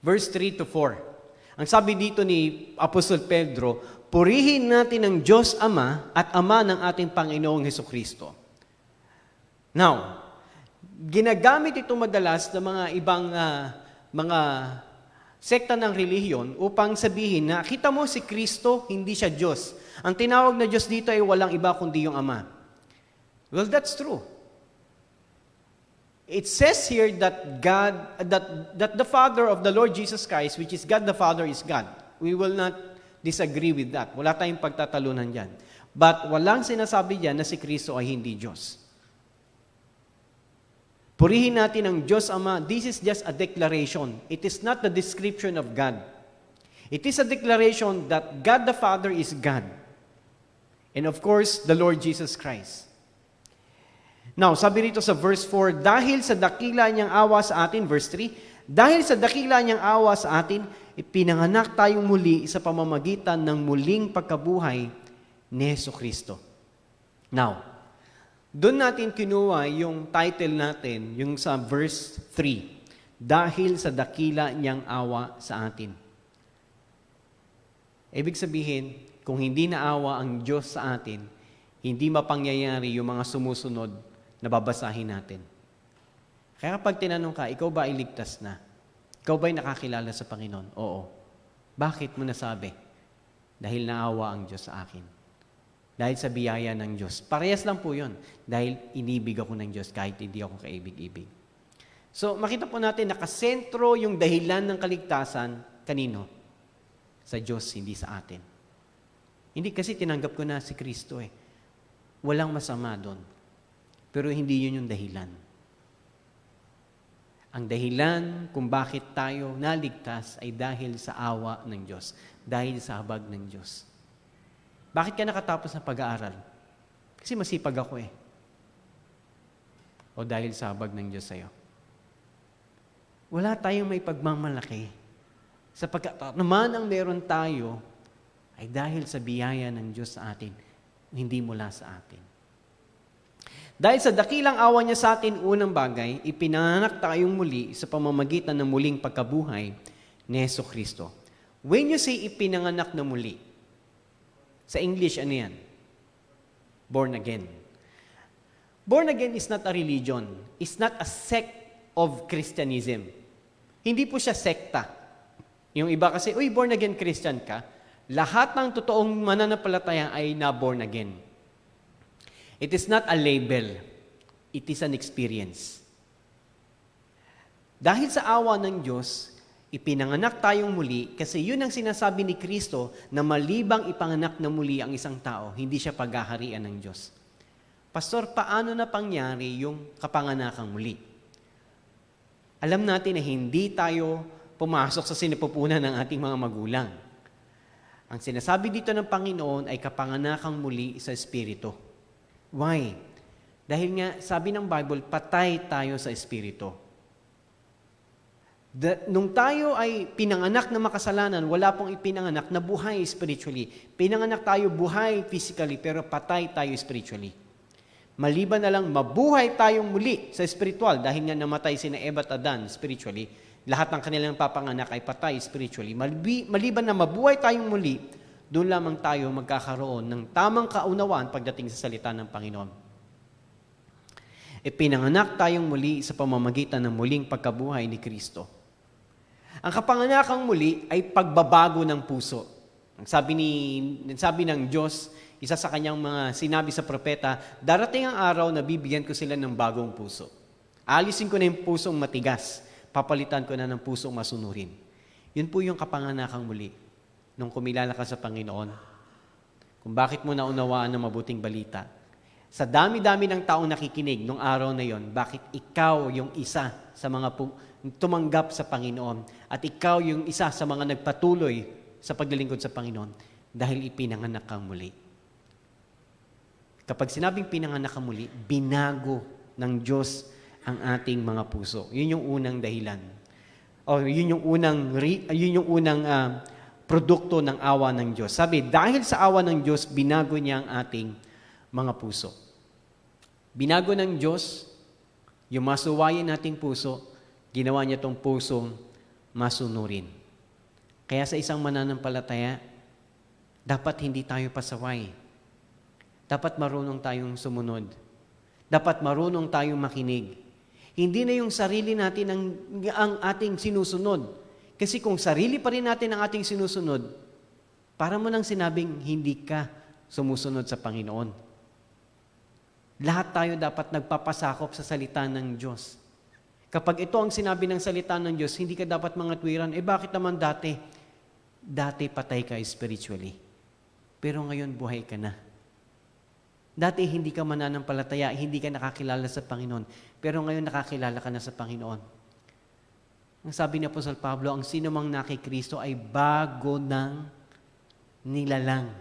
Verse 3 to 4. Ang sabi dito ni Apostol Pedro, purihin natin ang Diyos Ama at Ama ng ating Panginoong Hesukristo. Now, ginagamit ito madalas ng mga ibang mga sekta ng relihiyon upang sabihin na kita mo si Kristo, hindi siya Diyos. Ang tinawag na Diyos dito ay walang iba kundi yung Ama. Well, that's true. It says here that that the Father of the Lord Jesus Christ, which is God the Father, is God. We will not disagree with that. Wala tayong pagtatalunan dyan. But walang sinasabi dyan na si Kristo ay hindi Diyos. Purihin natin ang Diyos Ama. This is just a declaration. It is not the description of God. It is a declaration that God the Father is God. And of course, the Lord Jesus Christ. Now, sabi rito sa verse 4, dahil sa dakila niyang awa sa atin, verse 3, dahil sa dakila niyang awa sa atin, ipinanganak tayong muli sa pamamagitan ng muling pagkabuhay ni Jesucristo. Now, doon natin kinuha yung title natin, yung sa verse 3, dahil sa dakila niyang awa sa atin. Ibig sabihin, kung hindi naawa ang Diyos sa atin, hindi mapangyayari yung mga sumusunod na babasahin natin. Kaya kapag tinanong ka, ikaw ba ay ligtas na? Ikaw ba ay nakakilala sa Panginoon? Oo. Bakit mo nasabi? Dahil naawa ang Diyos sa akin. Dahil sa biyaya ng Diyos. Parehas lang po yun. Dahil inibig ako ng Diyos kahit hindi ako kaibig-ibig. So, makita po natin, nakasentro yung dahilan ng kaligtasan, kanino? Sa Diyos, hindi sa atin. Hindi kasi tinanggap ko na si Kristo eh. Walang masama doon. Pero hindi yun yung dahilan. Ang dahilan kung bakit tayo naligtas ay dahil sa awa ng Diyos. Dahil sa habag ng Diyos. Bakit ka nakatapos ng pag-aaral? Kasi masipag ako eh. O dahil sa habag ng Diyos sa'yo. Wala tayong may pagmamalaki. Sapagkat naman ang meron tayo ay dahil sa biyaya ng Diyos sa atin, hindi mula sa atin. Dahil sa dakilang awa niya sa atin, unang bagay, ipinanganak tayong muli sa pamamagitan ng muling pagkabuhay ni Jesucristo. When you say ipinanganak na muli, sa English, ano yan? Born again. Born again is not a religion. It's not a sect of Christianism. Hindi po siya sekta. Yung iba kasi, uy, born again Christian ka. Lahat ng totoong mananampalataya ay na-born again. It is not a label. It is an experience. Dahil sa awa ng Diyos, ipinanganak tayong muli kasi yun ang sinasabi ni Kristo na malibang ipanganak na muli ang isang tao, hindi siya paghaharian ng Diyos. Pastor, paano na pangyari yung kapanganakang muli? Alam natin na hindi tayo pumasok sa sinapupunan ng ating mga magulang. Ang sinasabi dito ng Panginoon ay kapanganakang muli sa Espiritu. Why? Dahil nga, sabi ng Bible, patay tayo sa Espiritu. Nung tayo ay pinanganak na makasalanan, wala pong ipinanganak na buhay spiritually. Pinanganak tayo buhay physically, pero patay tayo spiritually. Maliban na lang mabuhay tayong muli sa spiritual dahil nga namatay sina Eva at Adan spiritually, lahat ng kanilang papanganak ay patay spiritually. Maliban na mabuhay tayong muli, doon lamang tayo magkakaroon ng tamang kaunawaan pagdating sa salita ng Panginoon. Ipinanganak tayong muli sa pamamagitan ng muling pagkabuhay ni Kristo. Ang kapanganakang muli ay pagbabago ng puso. Ang sabi ng Diyos, isa sa kanyang mga sinabi sa propeta, darating ang araw na bibigyan ko sila ng bagong puso. Alisin ko na yung pusong matigas, papalitan ko na ng pusong masunurin. Yun po yung kapanganakang muli. Nung kumilala ka sa Panginoon, kung bakit mo naunawaan ng mabuting balita. Sa dami-dami ng taong nakikinig nung araw na yon, bakit ikaw yung isa sa mga tumanggap sa Panginoon at ikaw yung isa sa mga nagpatuloy sa paglilingkod sa Panginoon dahil ipinanganak kang muli. Kapag sinabing pinanganak kang muli, binago ng Diyos ang ating mga puso. Yun yung unang dahilan. O yun yung unang produkto ng awa ng Diyos. Sabi, dahil sa awa ng Diyos, binago niya ang ating mga puso. Binago ng Diyos, yung masuwayin nating puso, ginawa niya tong pusong masunurin. Kaya sa isang mananampalataya, dapat hindi tayo pasaway. Dapat marunong tayong sumunod. Dapat marunong tayong makinig. Hindi na yung sarili natin ang ating sinusunod. Kasi kung sarili pa rin natin ang ating sinusunod, para mo nang sinabing hindi ka sumusunod sa Panginoon. Lahat tayo dapat nagpapasakop sa salita ng Diyos. Kapag ito ang sinabi ng salita ng Diyos, hindi ka dapat mangatwiran, bakit naman dati? Dati patay ka spiritually. Pero ngayon buhay ka na. Dati hindi ka mananampalataya, hindi ka nakakilala sa Panginoon. Pero ngayon nakakilala ka na sa Panginoon. Ang sabi ni Apostol Pablo, ang sino mang nakikristo ay bago ng nilalang.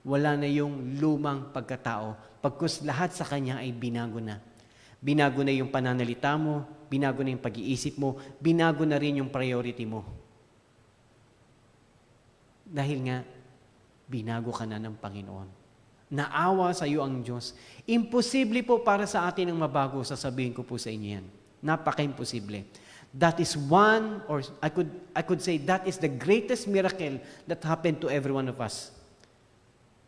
Wala na yung lumang pagkatao. Pagkus lahat sa Kanya ay binago na. Binago na yung pananalita mo, binago na yung pag-iisip mo, binago na rin yung priority mo. Dahil nga, binago ka na ng Panginoon. Naawa sa iyo ang Diyos. Imposible po para sa atin ang mabago, sasabihin ko po sa inyo yan. Napaka-imposible. That is one, or I could say that is the greatest miracle that happened to every one of us.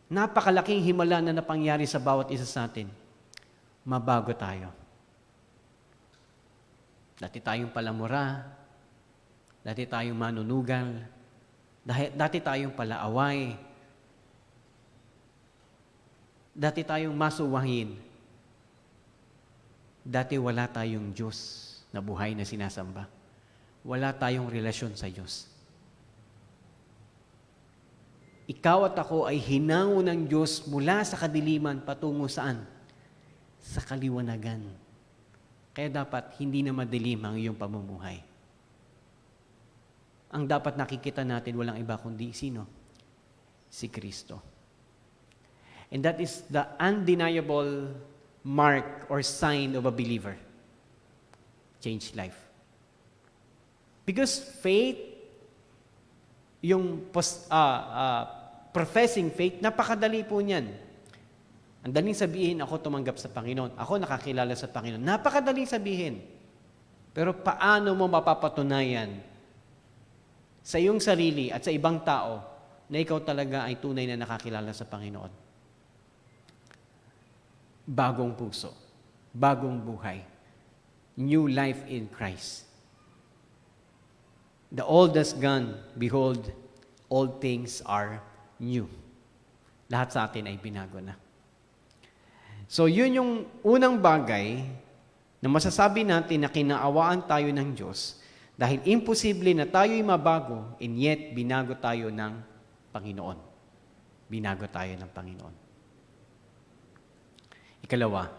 Napakalaking himala na napangyari sa bawat isa sa atin. Mabago tayo. Dati tayong palamura, dati tayong manunugal, dati tayong palaaway, dati tayong masuwahin, dati wala tayong Diyos na buhay na sinasamba. Wala tayong relasyon sa Diyos. Ikaw at ako ay hinango ng Diyos mula sa kadiliman patungo saan? Sa kaliwanagan. Kaya dapat hindi na madilim ang iyong pamumuhay. Ang dapat nakikita natin walang iba kundi sino? Si Kristo. And that is the undeniable mark or sign of a believer. Change life. Because faith, yung professing faith, napakadali po niyan. Ang daling sabihin, ako tumanggap sa Panginoon. Ako nakakilala sa Panginoon. Napakadaling sabihin. Pero paano mo mapapatunayan sa iyong sarili at sa ibang tao na ikaw talaga ay tunay na nakakilala sa Panginoon? Bagong puso. Bagong buhay. New life in Christ. The old has gone. Behold, all things are new. Lahat sa atin ay binago na. So, yun yung unang bagay na masasabi natin na kinaawaan tayo ng Diyos dahil imposible na tayo'y mabago and yet binago tayo ng Panginoon. Binago tayo ng Panginoon. Ikalawa,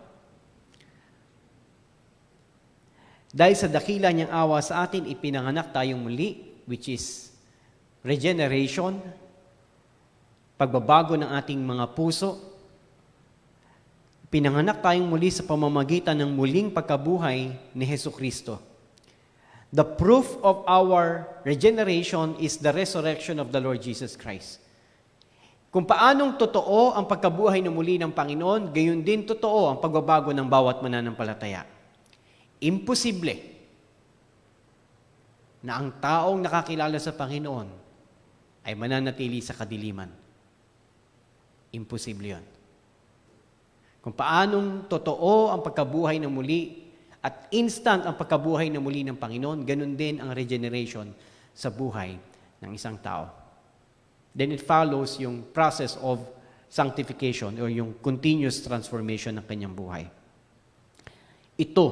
dahil sa dakila niyang awa sa atin, ipinanganak tayong muli, which is regeneration, pagbabago ng ating mga puso. Pinanganak tayong muli sa pamamagitan ng muling pagkabuhay ni Jesucristo. The proof of our regeneration is the resurrection of the Lord Jesus Christ. Kung paanong totoo ang pagkabuhay na muli ng Panginoon, gayon din totoo ang pagbabago ng bawat mananampalataya. Imposible na ang taong nakakilala sa Panginoon ay mananatili sa kadiliman. Imposible yun. Kung paanong totoo ang pagkabuhay na muli at instant ang pagkabuhay na muli ng Panginoon, ganun din ang regeneration sa buhay ng isang tao. Then it follows yung process of sanctification o yung continuous transformation ng kanyang buhay. Ito,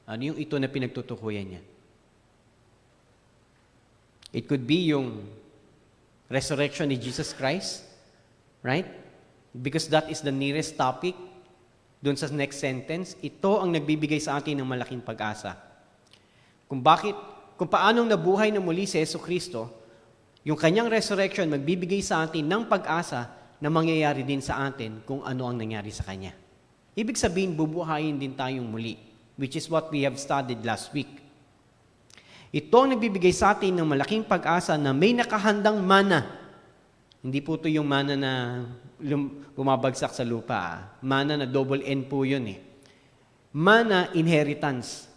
ano yung ito na pinagtutukuyan niya? It could be yung resurrection ni Jesus Christ, right? Because that is the nearest topic doon sa next sentence. Ito ang nagbibigay sa atin ng malaking pag-asa. Kung paanong nabuhay na muli si Jesucristo, yung kanyang resurrection magbibigay sa atin ng pag-asa na mangyayari din sa atin kung ano ang nangyari sa kanya. Ibig sabihin, bubuhayin din tayong muli, which is what we have studied last week. Ito ang nagbibigay sa atin ng malaking pag-asa na may nakahandang mana. Hindi po ito yung mana na bumabagsak sa lupa. Mana na double N po yun eh. Mana, inheritance.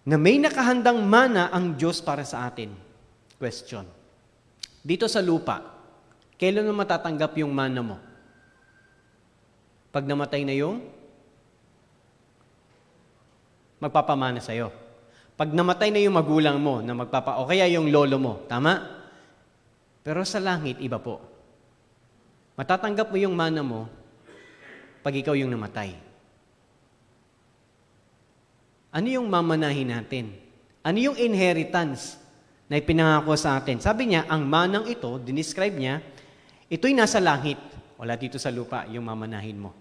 Na may nakahandang mana ang Diyos para sa atin. Question. Dito sa lupa, kailan mo matatanggap yung mana mo? Pag namatay na yung magpapamana sa'yo. Pag namatay na yung magulang mo, o kaya yung lolo mo, tama? Pero sa langit, iba po. Matatanggap mo yung mana mo pag ikaw yung namatay. Ano yung mamanahin natin? Ano yung inheritance na ipinangako sa atin? Sabi niya, ang manang ito, dinescribe niya, ito'y nasa langit. Wala dito sa lupa, yung mamanahin mo.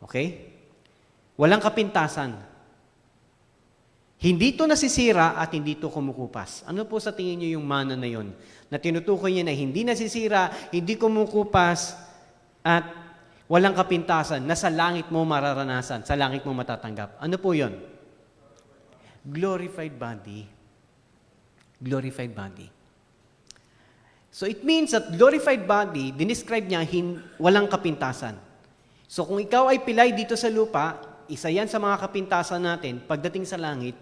Okay? Walang kapintasan. Hindi ito nasisira at hindi ito kumukupas. Ano po sa tingin niyo yung mana na yun? Na tinutukoy niya na hindi nasisira, hindi kumukupas, at walang kapintasan na sa langit mo mararanasan, sa langit mo matatanggap. Ano po yun? Glorified body. Glorified body. So it means that glorified body, dinescribe niya, walang kapintasan. So kung ikaw ay pilay dito sa lupa, isa yan sa mga kapintasan natin, pagdating sa langit,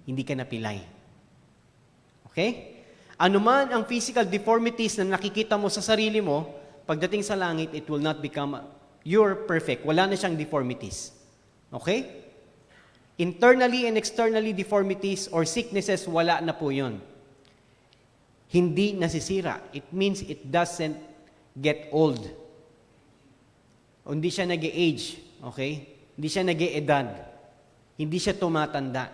hindi ka na pilay. Okay? Ano man ang physical deformities na nakikita mo sa sarili mo, pagdating sa langit, it will not become, you're perfect. Wala na siyang deformities. Okay? Internally and externally deformities or sicknesses, wala na po yun. Hindi nasisira. It means it doesn't get old. O hindi siya nag-age. Okay? Hindi siya nag-eedad. Hindi siya tumatanda.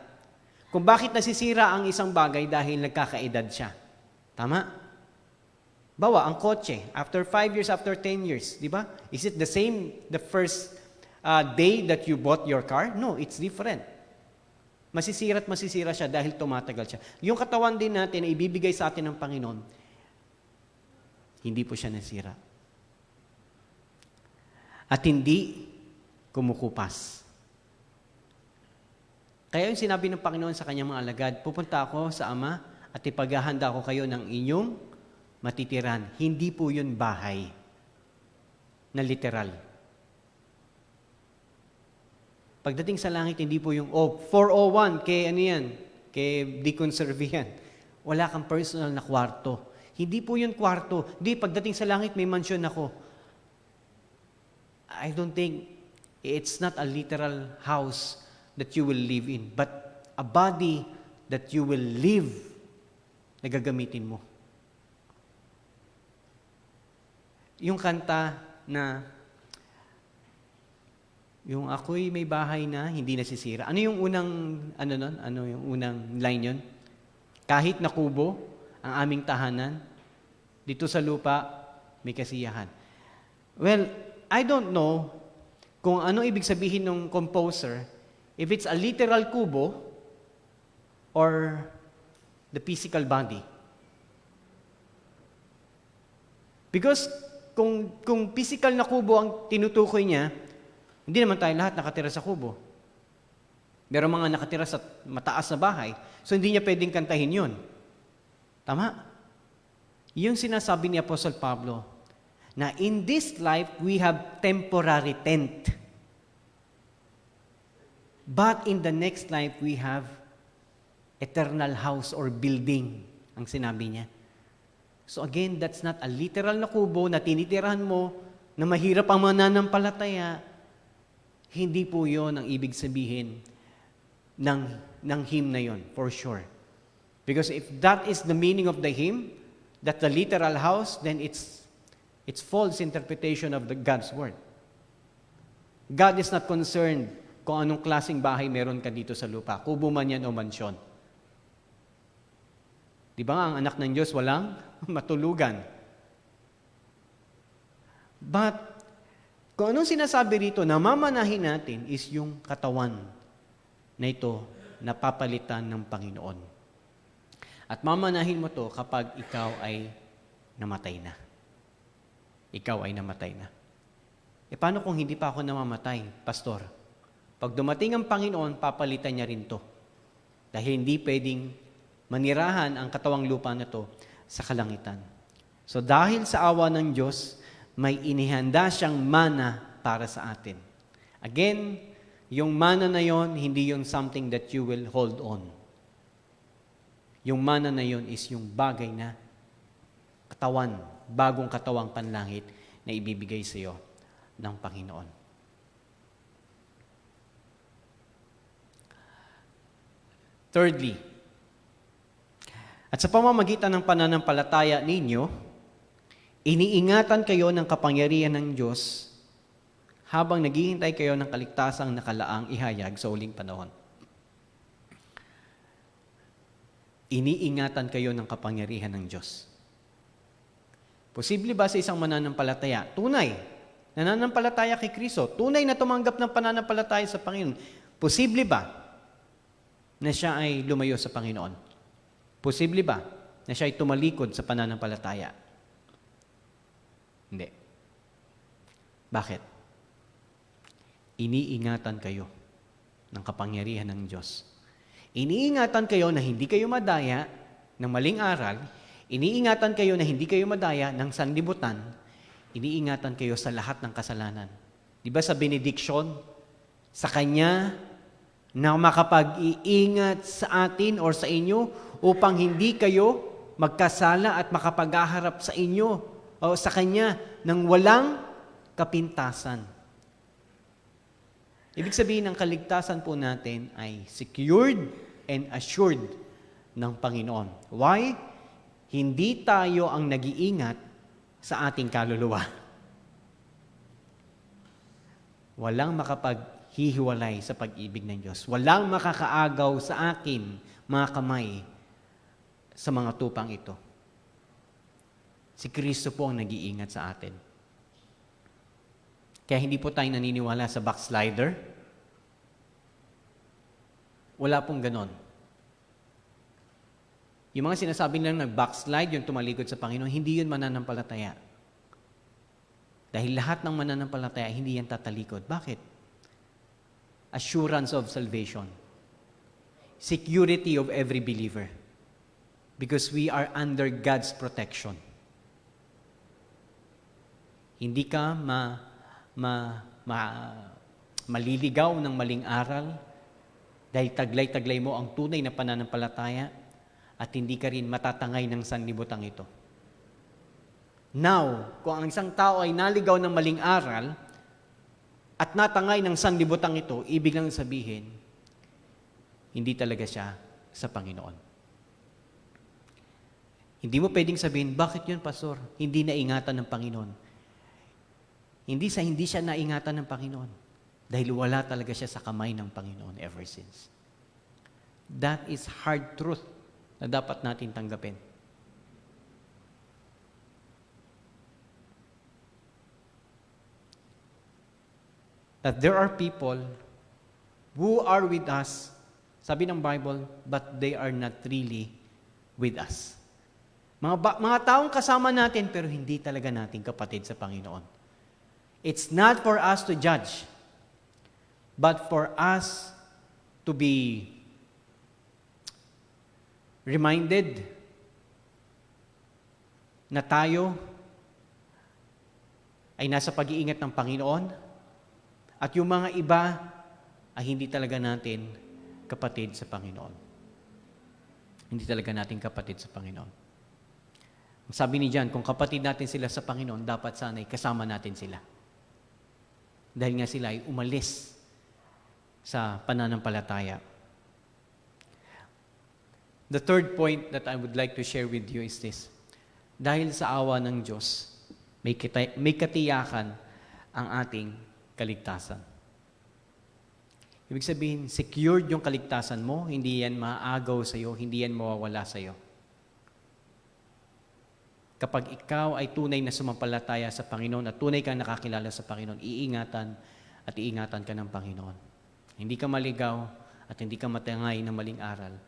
Kung bakit nasisira ang isang bagay dahil nagkakaedad siya. Tama? Bawa, ang kotse, after 5 years, after 10 years, di ba? Is it the same the first day that you bought your car? No, it's different. Masisira at masisira siya dahil tumatagal siya. Yung katawan din natin na ibibigay sa atin ng Panginoon, hindi po siya nasira. At hindi kumukupas. Kaya yung sinabi ng Panginoon sa kanyang mga alagad, pupunta ako sa Ama at ipaghahanda ko kayo ng inyong matitiran. Hindi po yun bahay na literal. Pagdating sa langit, hindi po yung 401, kay ano yan, kay deconserve yan. Wala kang personal na kwarto. Hindi po yun kwarto. Hindi, pagdating sa langit, may mansyon ako. I don't think it's not a literal house that you will live in, but a body that you will live na gagamitin mo. Yung kanta na yung ako'y may bahay na hindi nasisira. Ano yung unang Ano yung unang line yun? Kahit na kubo ang aming tahanan, dito sa lupa may kasiyahan. Well, I don't know kung ano ibig sabihin ng composer, if it's a literal kubo or the physical body. Because kung physical na kubo ang tinutukoy niya, hindi naman tayo lahat nakatira sa kubo. Meron mga nakatira sa mataas na bahay, so hindi niya pwedeng kantahin yun. Tama? Yung sinasabi ni Apostle Pablo, na in this life, we have temporary tent. But in the next life, we have eternal house or building, ang sinabi niya. So again, that's not a literal na kubo na tinitirahan mo, na mahirap ang mananampalataya. Hindi po yun ang ibig sabihin ng hymn na yun, for sure. Because if that is the meaning of the hymn, that's the literal house, then it's false interpretation of God's word. God is not concerned kung anong klaseng bahay meron ka dito sa lupa, kubo man yan o mansyon. Di ba nga, ang anak ng Diyos walang matulugan. But, kung anong sinasabi rito, na mamanahin natin is yung katawan na ito na papalitan ng Panginoon. At mamanahin mo to kapag ikaw ay namatay na. Ikaw ay namatay na. E paano kung hindi pa ako namamatay, Pastor? Pag dumating ang Panginoon, papalitan niya rin to. Dahil hindi pwedeng manirahan ang katawang lupa na to sa kalangitan. So dahil sa awa ng Diyos, may inihanda siyang mana para sa atin. Again, yung mana na yon, hindi yon something that you will hold on. Yung mana na yon is yung bagay na katawan, bagong katawang panlangit na ibibigay sa iyo ng Panginoon. Thirdly, at sa pamamagitan ng pananampalataya ninyo, iniingatan kayo ng kapangyarihan ng Diyos habang naghihintay kayo ng kaligtasang nakalaang ihayag sa uling panahon. Iniingatan kayo ng kapangyarihan ng Diyos. Posible ba sa isang mananampalataya? Tunay. Nananampalataya kay Kristo. Tunay na tumanggap ng pananampalataya sa Panginoon. Posible ba na siya ay lumayo sa Panginoon? Posible ba na siya ay tumalikod sa pananampalataya? Hindi. Bakit? Iniingatan kayo ng kapangyarihan ng Diyos. Iniingatan kayo na hindi kayo madaya ng maling aral. Iniingatan kayo na hindi kayo madaya ng sanlibutan. Iniingatan kayo sa lahat ng kasalanan. Di ba sa benediction, sa Kanya na makapag-iingat sa atin or sa inyo upang hindi kayo magkasala at makapag-aharap sa inyo o sa Kanya ng walang kapintasan. Ibig sabihin, ang kaligtasan po natin ay secured and assured ng Panginoon. Why? Hindi tayo ang nag-iingat sa ating kaluluwa. Walang makapaghihiwalay sa pag-ibig ng Diyos. Walang makakaagaw sa akin, mga kamay, sa mga tupang ito. Si Kristo po ang nag-iingat sa atin. Kaya hindi po tayo naniniwala sa backslider. Wala pong ganon. Yung mga sinasabi nilang nag-backslide, yung tumalikod sa Panginoon, hindi yun mananampalataya. Dahil lahat ng mananampalataya, hindi yan tatalikod. Bakit? Assurance of salvation. Security of every believer. Because we are under God's protection. Hindi ka maliligaw ng maling aral dahil taglay-taglay mo ang tunay na pananampalataya at hindi ka rin matatangay ng sanlibutan ito. Now, kung ang isang tao ay naligaw ng maling aral at natangay ng sanlibutan ito, ibig lang sabihin, hindi talaga siya sa Panginoon. Hindi mo pwedeng sabihin, bakit yun, Pastor? Hindi naingatan ng Panginoon. Hindi siya naingatan ng Panginoon. Dahil wala talaga siya sa kamay ng Panginoon ever since. That is hard truth na dapat natin tanggapin. That there are people who are with us, sabi ng Bible, but they are not really with us. Mga taong kasama natin, pero hindi talaga natin kapatid sa Panginoon. It's not for us to judge, but for us to be reminded na tayo ay nasa pag-iingat ng Panginoon at yung mga iba ay hindi talaga natin kapatid sa Panginoon. Hindi talaga natin kapatid sa Panginoon. Sabi ni John, kung kapatid natin sila sa Panginoon, dapat sana'y kasama natin sila. Dahil nga sila ay umalis sa pananampalataya. The third point that I would like to share with you is this. Dahil sa awa ng Diyos, may katiyakan ang ating kaligtasan. Ibig sabihin, secured yung kaligtasan mo, hindi yan maaagaw sa iyo, hindi yan mawawala sa iyo. Kapag ikaw ay tunay na sumampalataya sa Panginoon at tunay kang nakakilala sa Panginoon, iingatan ka ng Panginoon. Hindi ka maligaw at hindi ka matangay ng maling aral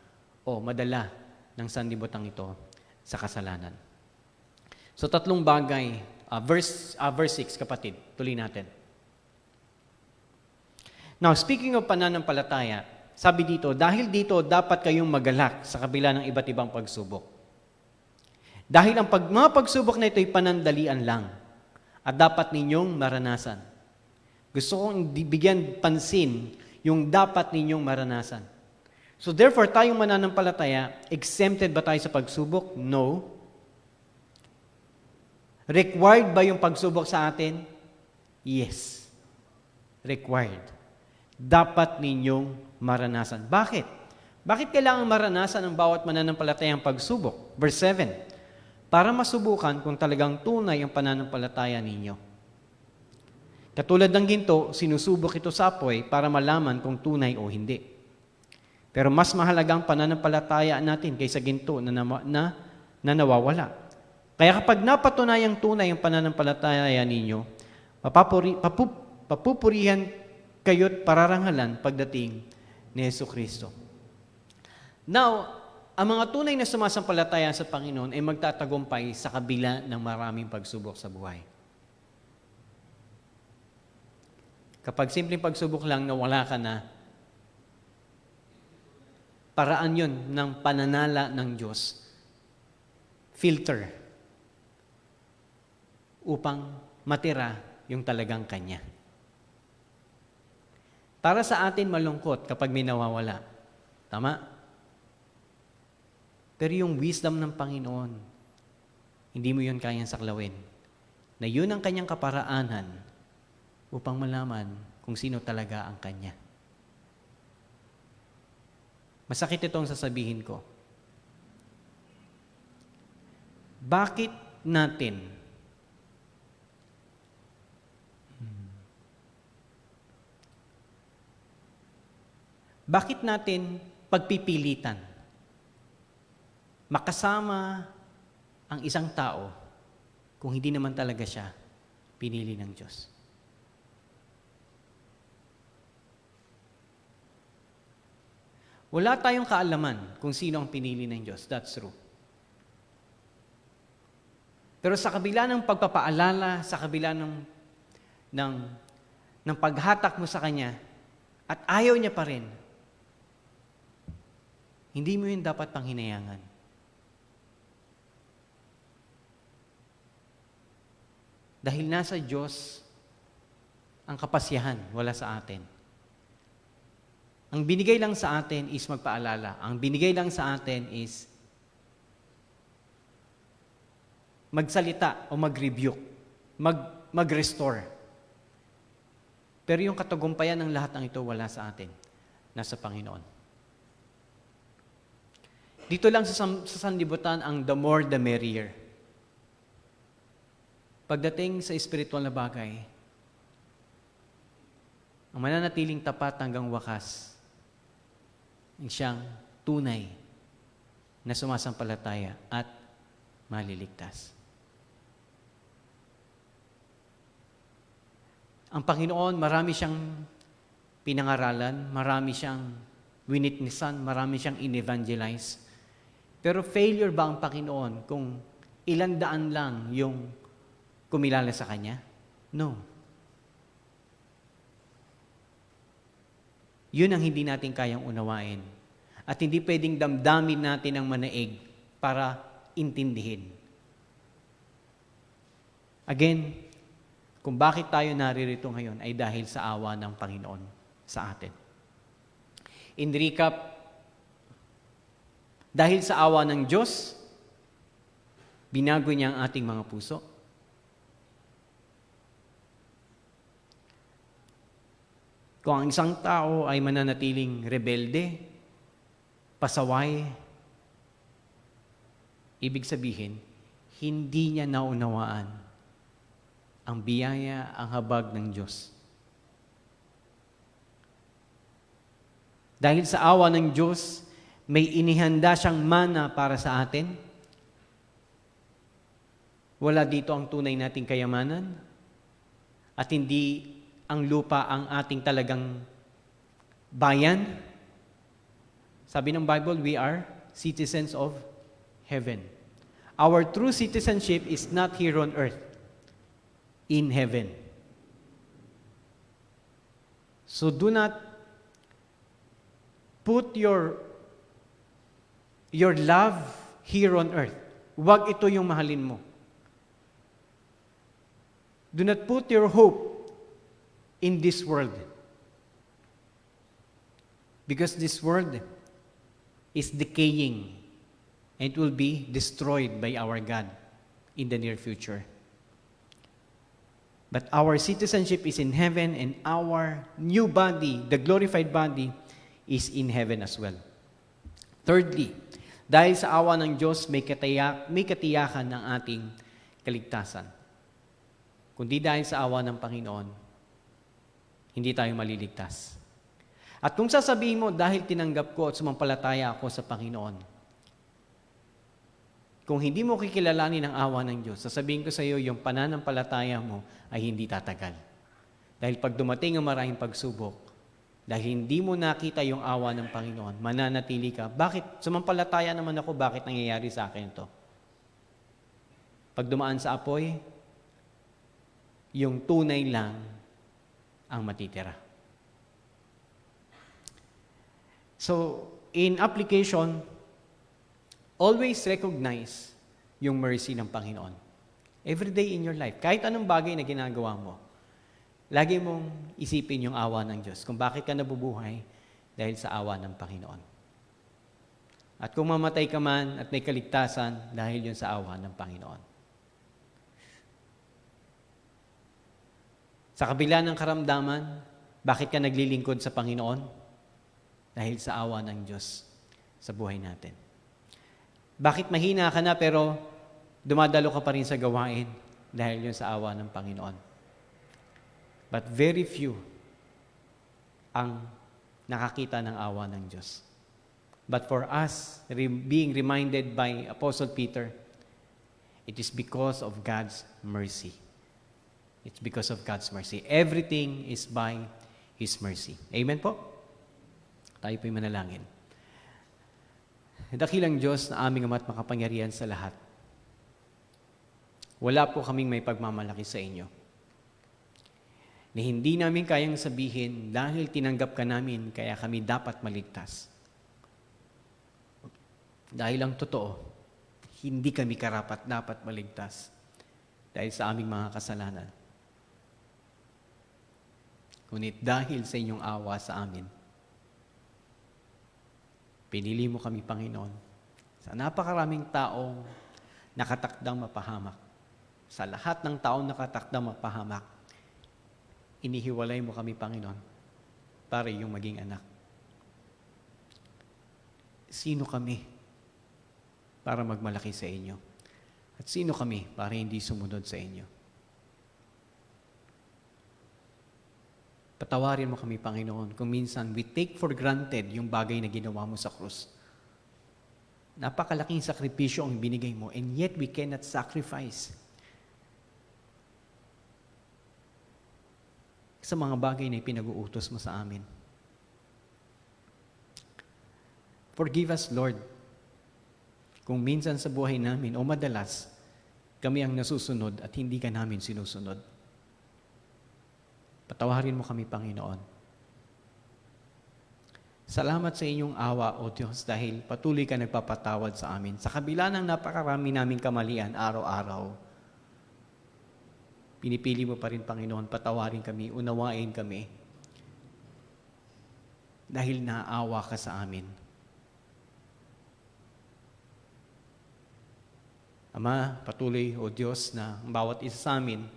o madala ng sanlibutan ito sa kasalanan. So tatlong bagay, verse 6 kapatid, tuloy natin. Now, speaking of pananampalataya, sabi dito, dahil dito dapat kayong magalak sa kabila ng iba't ibang pagsubok. Dahil ang mga pagsubok na ito ay panandalian lang at dapat ninyong maranasan. Gusto kong bigyan pansin yung dapat ninyong maranasan. So therefore, tayong mananampalataya, exempted ba tayo sa pagsubok? No. Required ba yung pagsubok sa atin? Yes. Required. Dapat ninyong maranasan. Bakit? Bakit kailangan maranasan ng bawat mananampalatayang pagsubok? Verse 7, para masubukan kung talagang tunay ang pananampalataya ninyo. Katulad ng ginto, sinusubok ito sa apoy para malaman kung tunay o hindi. Pero mas mahalagang pananampalataya natin kaysa ginto na nawawala. Kaya kapag napatunayang tunay ang pananampalataya ninyo, papupurihan kayo't pararangalan pagdating ni Jesucristo. Now, ang mga tunay na sumasampalataya sa Panginoon ay magtatagumpay sa kabila ng maraming pagsubok sa buhay. Kapag simpleng pagsubok lang na wala ka na, paraan yun ng pananala ng Diyos. filter upang matira yung talagang Kanya. Para sa atin malungkot kapag may nawawala. Tama? Pero yung wisdom ng Panginoon, hindi mo yun kayang saklawin. Na yun ang Kanyang kaparaanan upang malaman kung sino talaga ang Kanya. Masakit itong sasabihin ko. Bakit natin pagpipilitan makasama ang isang tao kung hindi naman talaga siya pinili ng Diyos? Wala tayong kaalaman kung sino ang pinili ng Diyos. That's true. Pero sa kabila ng pagpapaalala, sa kabila ng paghatak mo sa Kanya, at ayaw niya pa rin, hindi mo yun dapat panghinayangan. Dahil nasa Diyos ang kapasyahan, wala sa atin. Ang binigay lang sa atin is magpaalala. Ang binigay lang sa atin is magsalita o mag-rebuke, mag-restore. Pero yung katagumpayan ng lahat ng ito wala sa atin. Nasa Panginoon. Dito lang sa sanlibutan ang the more the merrier. Pagdating sa spiritual na bagay, ang mananatiling tapat hanggang wakas, ang siyang tunay na sumasampalataya at maliligtas. Ang Panginoon, marami siyang pinangaralan, marami siyang winitnessan, marami siyang in-evangelize. Pero failure ba ang Panginoon kung ilang daan lang yung kumilala sa Kanya? No. Yun ang hindi natin kayang unawain. At hindi pwedeng damdamin natin ang manaig para intindihin. Again, kung bakit tayo naririto ngayon ay dahil sa awa ng Panginoon sa atin. In recap, dahil sa awa ng Diyos, binago niya ang ating mga puso. Kung ang isang tao ay mananatiling rebelde, pasaway, ibig sabihin, hindi niya naunawaan ang biyaya, ang habag ng Diyos. Dahil sa awa ng Diyos, may inihanda siyang mana para sa atin. Wala dito ang tunay nating kayamanan at hindi ang lupa ang ating talagang bayan. Sabi ng Bible, we are citizens of heaven. Our true citizenship is not here on earth, in heaven. So do not put your love here on earth. Huwag ito yung mahalin mo. Do not put your hope in this world. Because this world is decaying and it will be destroyed by our God in the near future. But our citizenship is in heaven and our new body, the glorified body, is in heaven as well. Thirdly, dahil sa awa ng Diyos, may katiyakan ng ating kaligtasan. Kundi dahil sa awa ng Panginoon, hindi tayo maliligtas. At kung sasabihin mo, dahil tinanggap ko at sumampalataya ako sa Panginoon, kung hindi mo kikilalanin ang awa ng Diyos, sasabihin ko sa iyo, yung pananampalataya mo ay hindi tatagal. Dahil pag dumating ang maraming pagsubok, dahil hindi mo nakita yung awa ng Panginoon, mananatili ka. Bakit? Sumampalataya naman ako, bakit nangyayari sa akin ito? Pag dumaan sa apoy, yung tunay lang ang matitira. So, in application, always recognize yung mercy ng Panginoon. Every day in your life, kahit anong bagay na ginagawa mo, lagi mong isipin yung awa ng Diyos kung bakit ka nabubuhay dahil sa awa ng Panginoon. At kung mamatay ka man at may kaligtasan dahil yun sa awa ng Panginoon. Sa kabila ng karamdaman, bakit ka naglilingkod sa Panginoon? Dahil sa awa ng Diyos sa buhay natin. Bakit mahina ka na pero dumadalo ka pa rin sa gawain? Dahil yun sa awa ng Panginoon. But very few ang nakakita ng awa ng Diyos. But for us, being reminded by Apostle Peter, it is because of God's mercy. It's because of God's mercy. Everything is by His mercy. Amen po? Tayo po'y manalangin. Dakilang Diyos na aming Ama at makapangyarihan sa lahat. Wala po kaming may pagmamalaki sa inyo. Na hindi namin kayang sabihin dahil tinanggap ka namin kaya kami dapat maligtas. Dahil ang totoo, hindi kami karapat dapat maligtas dahil sa aming mga kasalanan. Ngunit dahil sa inyong awa sa amin, pinili mo kami, Panginoon, sa napakaraming taong nakatakdang mapahamak. Sa lahat ng taong nakatakdang mapahamak, inihiwalay mo kami, Panginoon, para iyong maging anak. Sino kami para magmalaki sa inyo? At sino kami para hindi sumunod sa inyo? Patawarin mo kami, Panginoon, kung minsan we take for granted yung bagay na ginawa mo sa krus. Napakalaking sakripisyo ang binigay mo, and yet we cannot sacrifice sa mga bagay na ipinag-uutos mo sa amin. Forgive us, Lord, kung minsan sa buhay namin o madalas kami ang nasusunod at hindi ka namin sinusunod. Patawarin mo kami, Panginoon. Salamat sa inyong awa, O Diyos, dahil patuloy ka nagpapatawad sa amin. Sa kabila ng napakarami naming kamalian araw-araw, pinipili mo pa rin, Panginoon, patawarin kami, unawain kami, dahil naawa ka sa amin. Ama, patuloy, O Diyos, na ang bawat isa sa amin,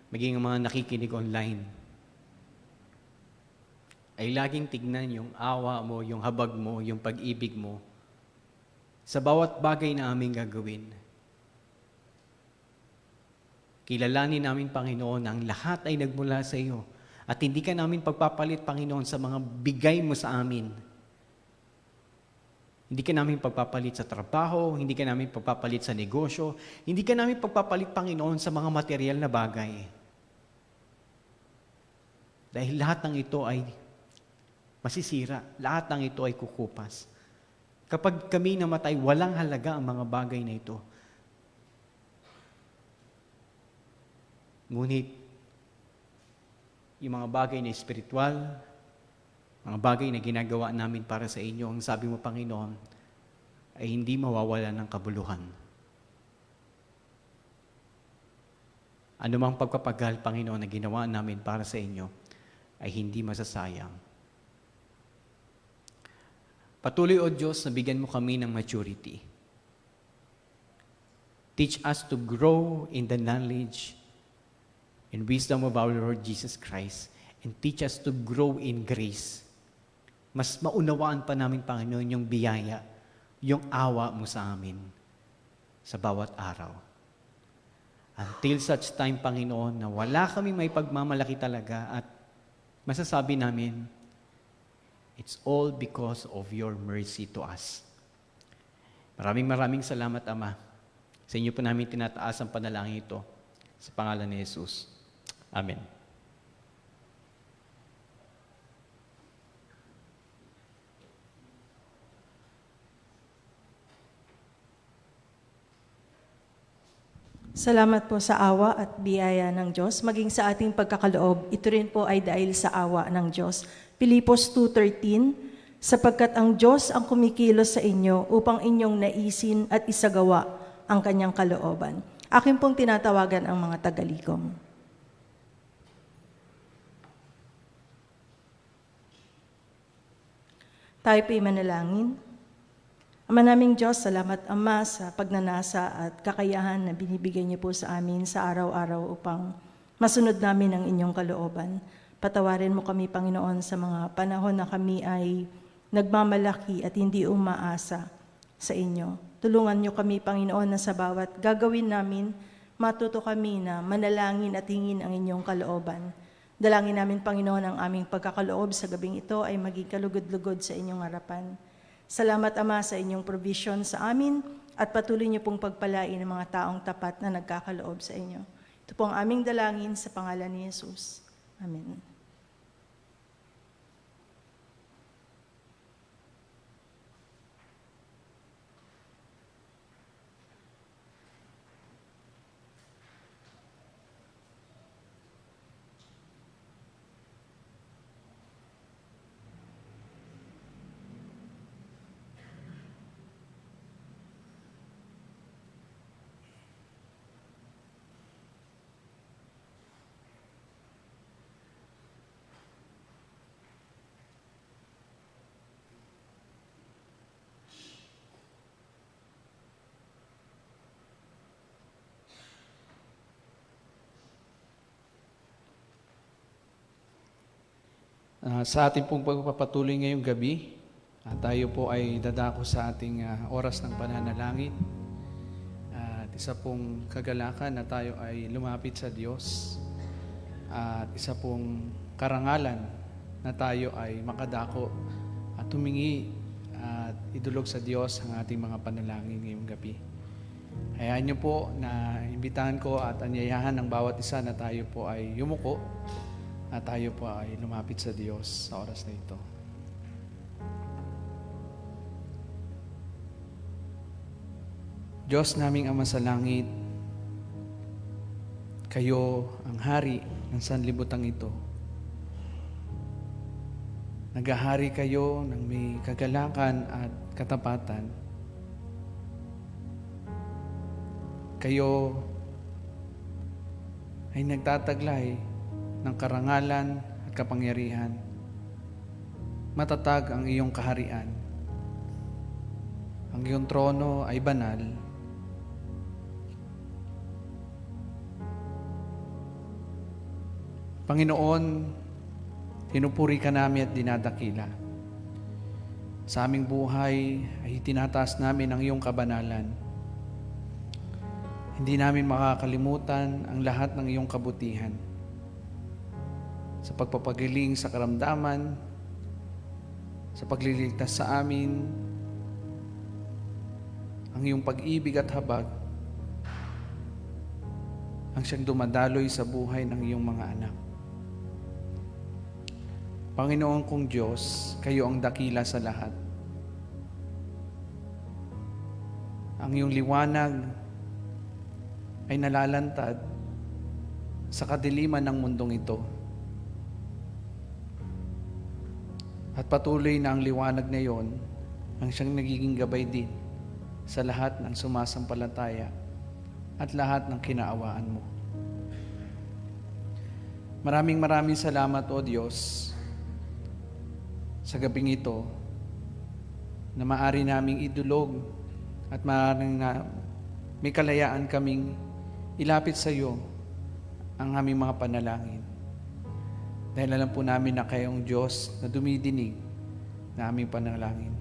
maging ang mga nakikinig online, ay laging tignan yung awa mo, yung habag mo, yung pag-ibig mo sa bawat bagay na aming gagawin. Kilalanin namin, Panginoon, na ang lahat ay nagmula sa iyo at hindi ka namin pagpapalit, Panginoon, sa mga bigay mo sa amin. Hindi ka namin pagpapalit sa trabaho, hindi ka namin pagpapalit sa negosyo, hindi ka namin pagpapalit, Panginoon, sa mga material na bagay. Dahil lahat ng ito ay masisira. Lahat ng ito ay kukupas. Kapag kami namatay, walang halaga ang mga bagay na ito. Ngunit, yung mga bagay na espiritual, mga bagay na ginagawa namin para sa inyo, ang sabi mo, Panginoon, ay hindi mawawala ng kabuluhan. Anumang pagpapagal, Panginoon, na ginawa namin para sa inyo, ay hindi masasayang. Patuloy, O Diyos, na bigyan mo kami ng maturity. Teach us to grow in the knowledge and wisdom of our Lord Jesus Christ, and teach us to grow in grace. Mas maunawaan pa namin, Panginoon, yung biyaya, yung awa mo sa amin sa bawat araw. Until such time, Panginoon, na wala kami may pagmamalaki talaga at masasabi namin, it's all because of your mercy to us. Maraming salamat, Ama. Sa inyo po namin tinataas ang panalangin ito sa pangalan ni Jesus. Amen. Salamat po sa awa at biyaya ng Diyos. Maging sa ating pagkakaloob, ito rin po ay dahil sa awa ng Diyos. Pilipos 2:13, sapagkat ang Diyos ang kumikilos sa inyo upang inyong naisin at isagawa ang kanyang kalooban. Akin pong tinatawagan ang mga tagalikom. Tayo po'y manalangin. Ama naming Diyos, salamat Ama sa pagnanasa at kakayahan na binibigay niyo po sa amin sa araw-araw upang masunod namin ang inyong kalooban. Patawarin mo kami, Panginoon, sa mga panahon na kami ay nagmamalaki at hindi umaasa sa inyo. Tulungan niyo kami, Panginoon, na sa bawat gagawin namin, matuto kami na manalangin at hingin ang inyong kalooban. Dalangin namin, Panginoon, ang aming pagkakaloob sa gabing ito ay maging kalugod-lugod sa inyong harapan. Salamat, Ama, sa inyong provision sa amin at patuloy niyo pong pagpalain ang mga taong tapat na nagkakaloob sa inyo. Ito po ang aming dalangin sa pangalan ni Jesus. Amen. Sa ating pong pagpapatuloy ngayong gabi, tayo po ay dadako sa ating oras ng pananalangin. At isa pong kagalakan na tayo ay lumapit sa Diyos. At isa pong karangalan na tayo ay makadako at tumingi at idulog sa Diyos ang ating mga panalangin ngayong gabi. Hayaan niyo po na imbitahan ko at anyayahan ng bawat isa na tayo po ay yumuko at tayo po ay lumapit sa Diyos sa oras na ito. Diyos naming Ama sa langit, kayo ang hari ng sanlibutan ito. Naghahari kayo ng may kagalakan at katapatan. Kayo ay nagtataglay ng karangalan at kapangyarihan. Matatag ang iyong kaharian. Ang iyong trono ay banal. Panginoon, pinupuri ka namin at dinadakila. Sa aming buhay ay tinataas namin ang iyong kabanalan. Hindi namin makakalimutan ang lahat ng iyong kabutihan. Sa pagpapagaling sa karamdaman, sa pagliligtas sa amin, ang iyong pag-ibig at habag, ang siyang dumadaloy sa buhay ng iyong mga anak. Panginoon kong Diyos, kayo ang dakila sa lahat. Ang iyong liwanag ay nalalantad sa kadiliman ng mundong ito. At patuloy na ang liwanag na iyon ang siyang nagiging gabay din sa lahat ng sumasampalataya at lahat ng kinaawaan mo. Maraming salamat, O Diyos, sa gabing ito na maaari naming idulog at maaaring na may kalayaan kaming ilapit sa iyo ang aming mga panalangin. Dahil alam po namin na kayong Diyos na dumidinig na aming panalangin.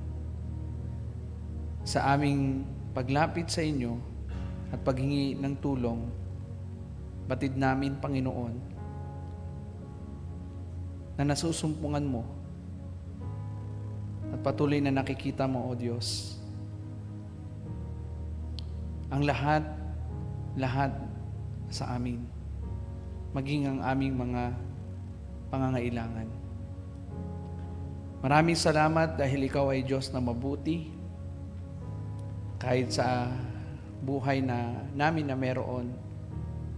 Sa aming paglapit sa inyo at paghingi ng tulong, batid namin, Panginoon, na nasusumpungan mo at patuloy na nakikita mo, O Diyos, ang lahat sa amin, maging ang aming mga pangangailangan. Maraming salamat dahil ikaw ay Diyos na mabuti kahit sa buhay na namin na meron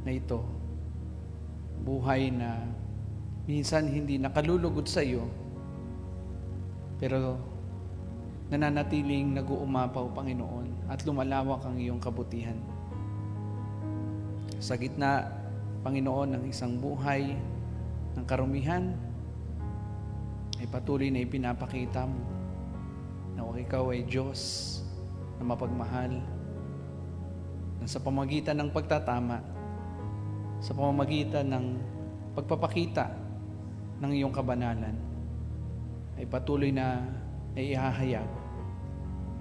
na ito. Buhay na minsan hindi nakalulugod sa iyo, pero nananatiling nag-uumapaw, Panginoon, at lumalawak ang iyong kabutihan. Sa gitna, Panginoon, ng isang buhay ng karumihan, ay patuloy na ipinapakita mo na ikaw ay Diyos na mapagmahal, na sa pamamagitan ng pagtatama, sa pamamagitan ng pagpapakita ng iyong kabanalan, ay patuloy na ihahayag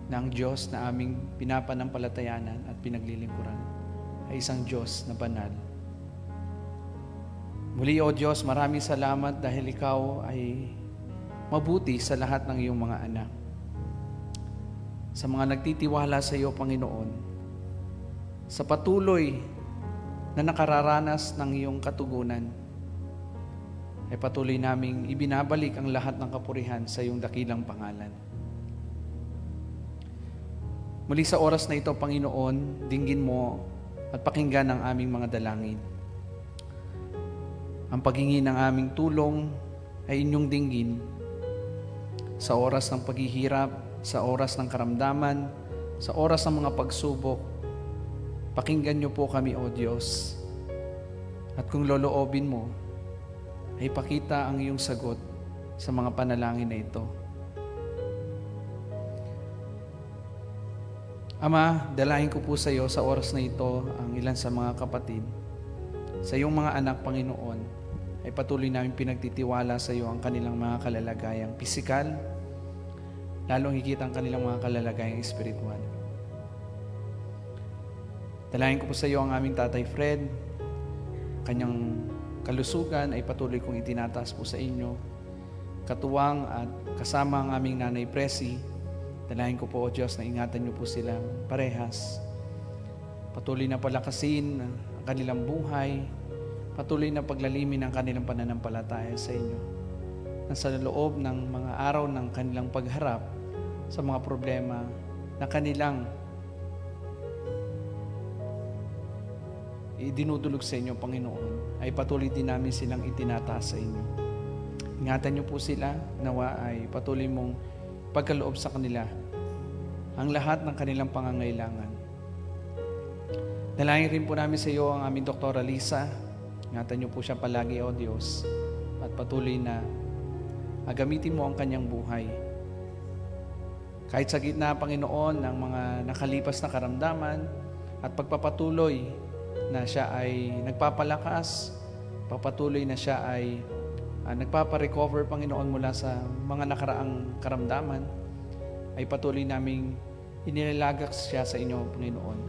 na ang Diyos na aming pinapanampalatayanan at pinaglilingkuran ay isang Diyos na banal. Muli, O Diyos, maraming salamat dahil ikaw ay mabuti sa lahat ng iyong mga anak. Sa mga nagtitiwala sa iyo, Panginoon, sa patuloy na nakararanas ng iyong katugunan, ay patuloy naming ibinabalik ang lahat ng kapurihan sa iyong dakilang pangalan. Muli sa oras na ito, Panginoon, dinggin mo at pakinggan ang aming mga dalangin. Ang paghingi ng aming tulong ay inyong dinggin sa oras ng paghihirap, sa oras ng karamdaman, sa oras ng mga pagsubok. Pakinggan niyo po kami, O Diyos. At kung loloobin mo, ay pakita ang iyong sagot sa mga panalangin na ito. Ama, dalahin ko po sa iyo sa oras na ito ang ilan sa mga kapatid. Sa iyong mga anak, Panginoon, ay patuloy namin pinagtitiwala sa iyo ang kanilang mga kalalagayang pisikal, lalong higit ang kanilang mga kalalagayang espiritual. Dalahin ko po sa iyo ang aming Tatay Fred, kanyang kalusugan ay patuloy kong itinataas po sa inyo. Katuwang at kasama ang aming Nanay Presi, dalahin ko po, O Diyos, na ingatan niyo po silang parehas. Patuloy na palakasin ang kanilang buhay, patuloy na paglalimin ang kanilang pananampalataya sa inyo. Nasa loob ng mga araw ng kanilang pagharap sa mga problema na kanilang idinudulog sa inyo, Panginoon, ay patuloy din namin silang itinataas sa inyo. Ingatan niyo po sila, nawa ay patuloy mong pagkaloob sa kanila ang lahat ng kanilang pangangailangan. Dalangin rin po namin sa iyo ang aming Doktora Lisa. Ingatan niyo po siya palagi, O Diyos, at patuloy na gamitin mo ang kanyang buhay. Kahit sa gitna, Panginoon, ng mga nakalipas na karamdaman at pagpapatuloy na siya ay nagpapalakas, papatuloy na siya ay nagpaparecover, Panginoon, mula sa mga nakaraang karamdaman, ay patuloy naming inilagak siya sa inyo, Panginoon.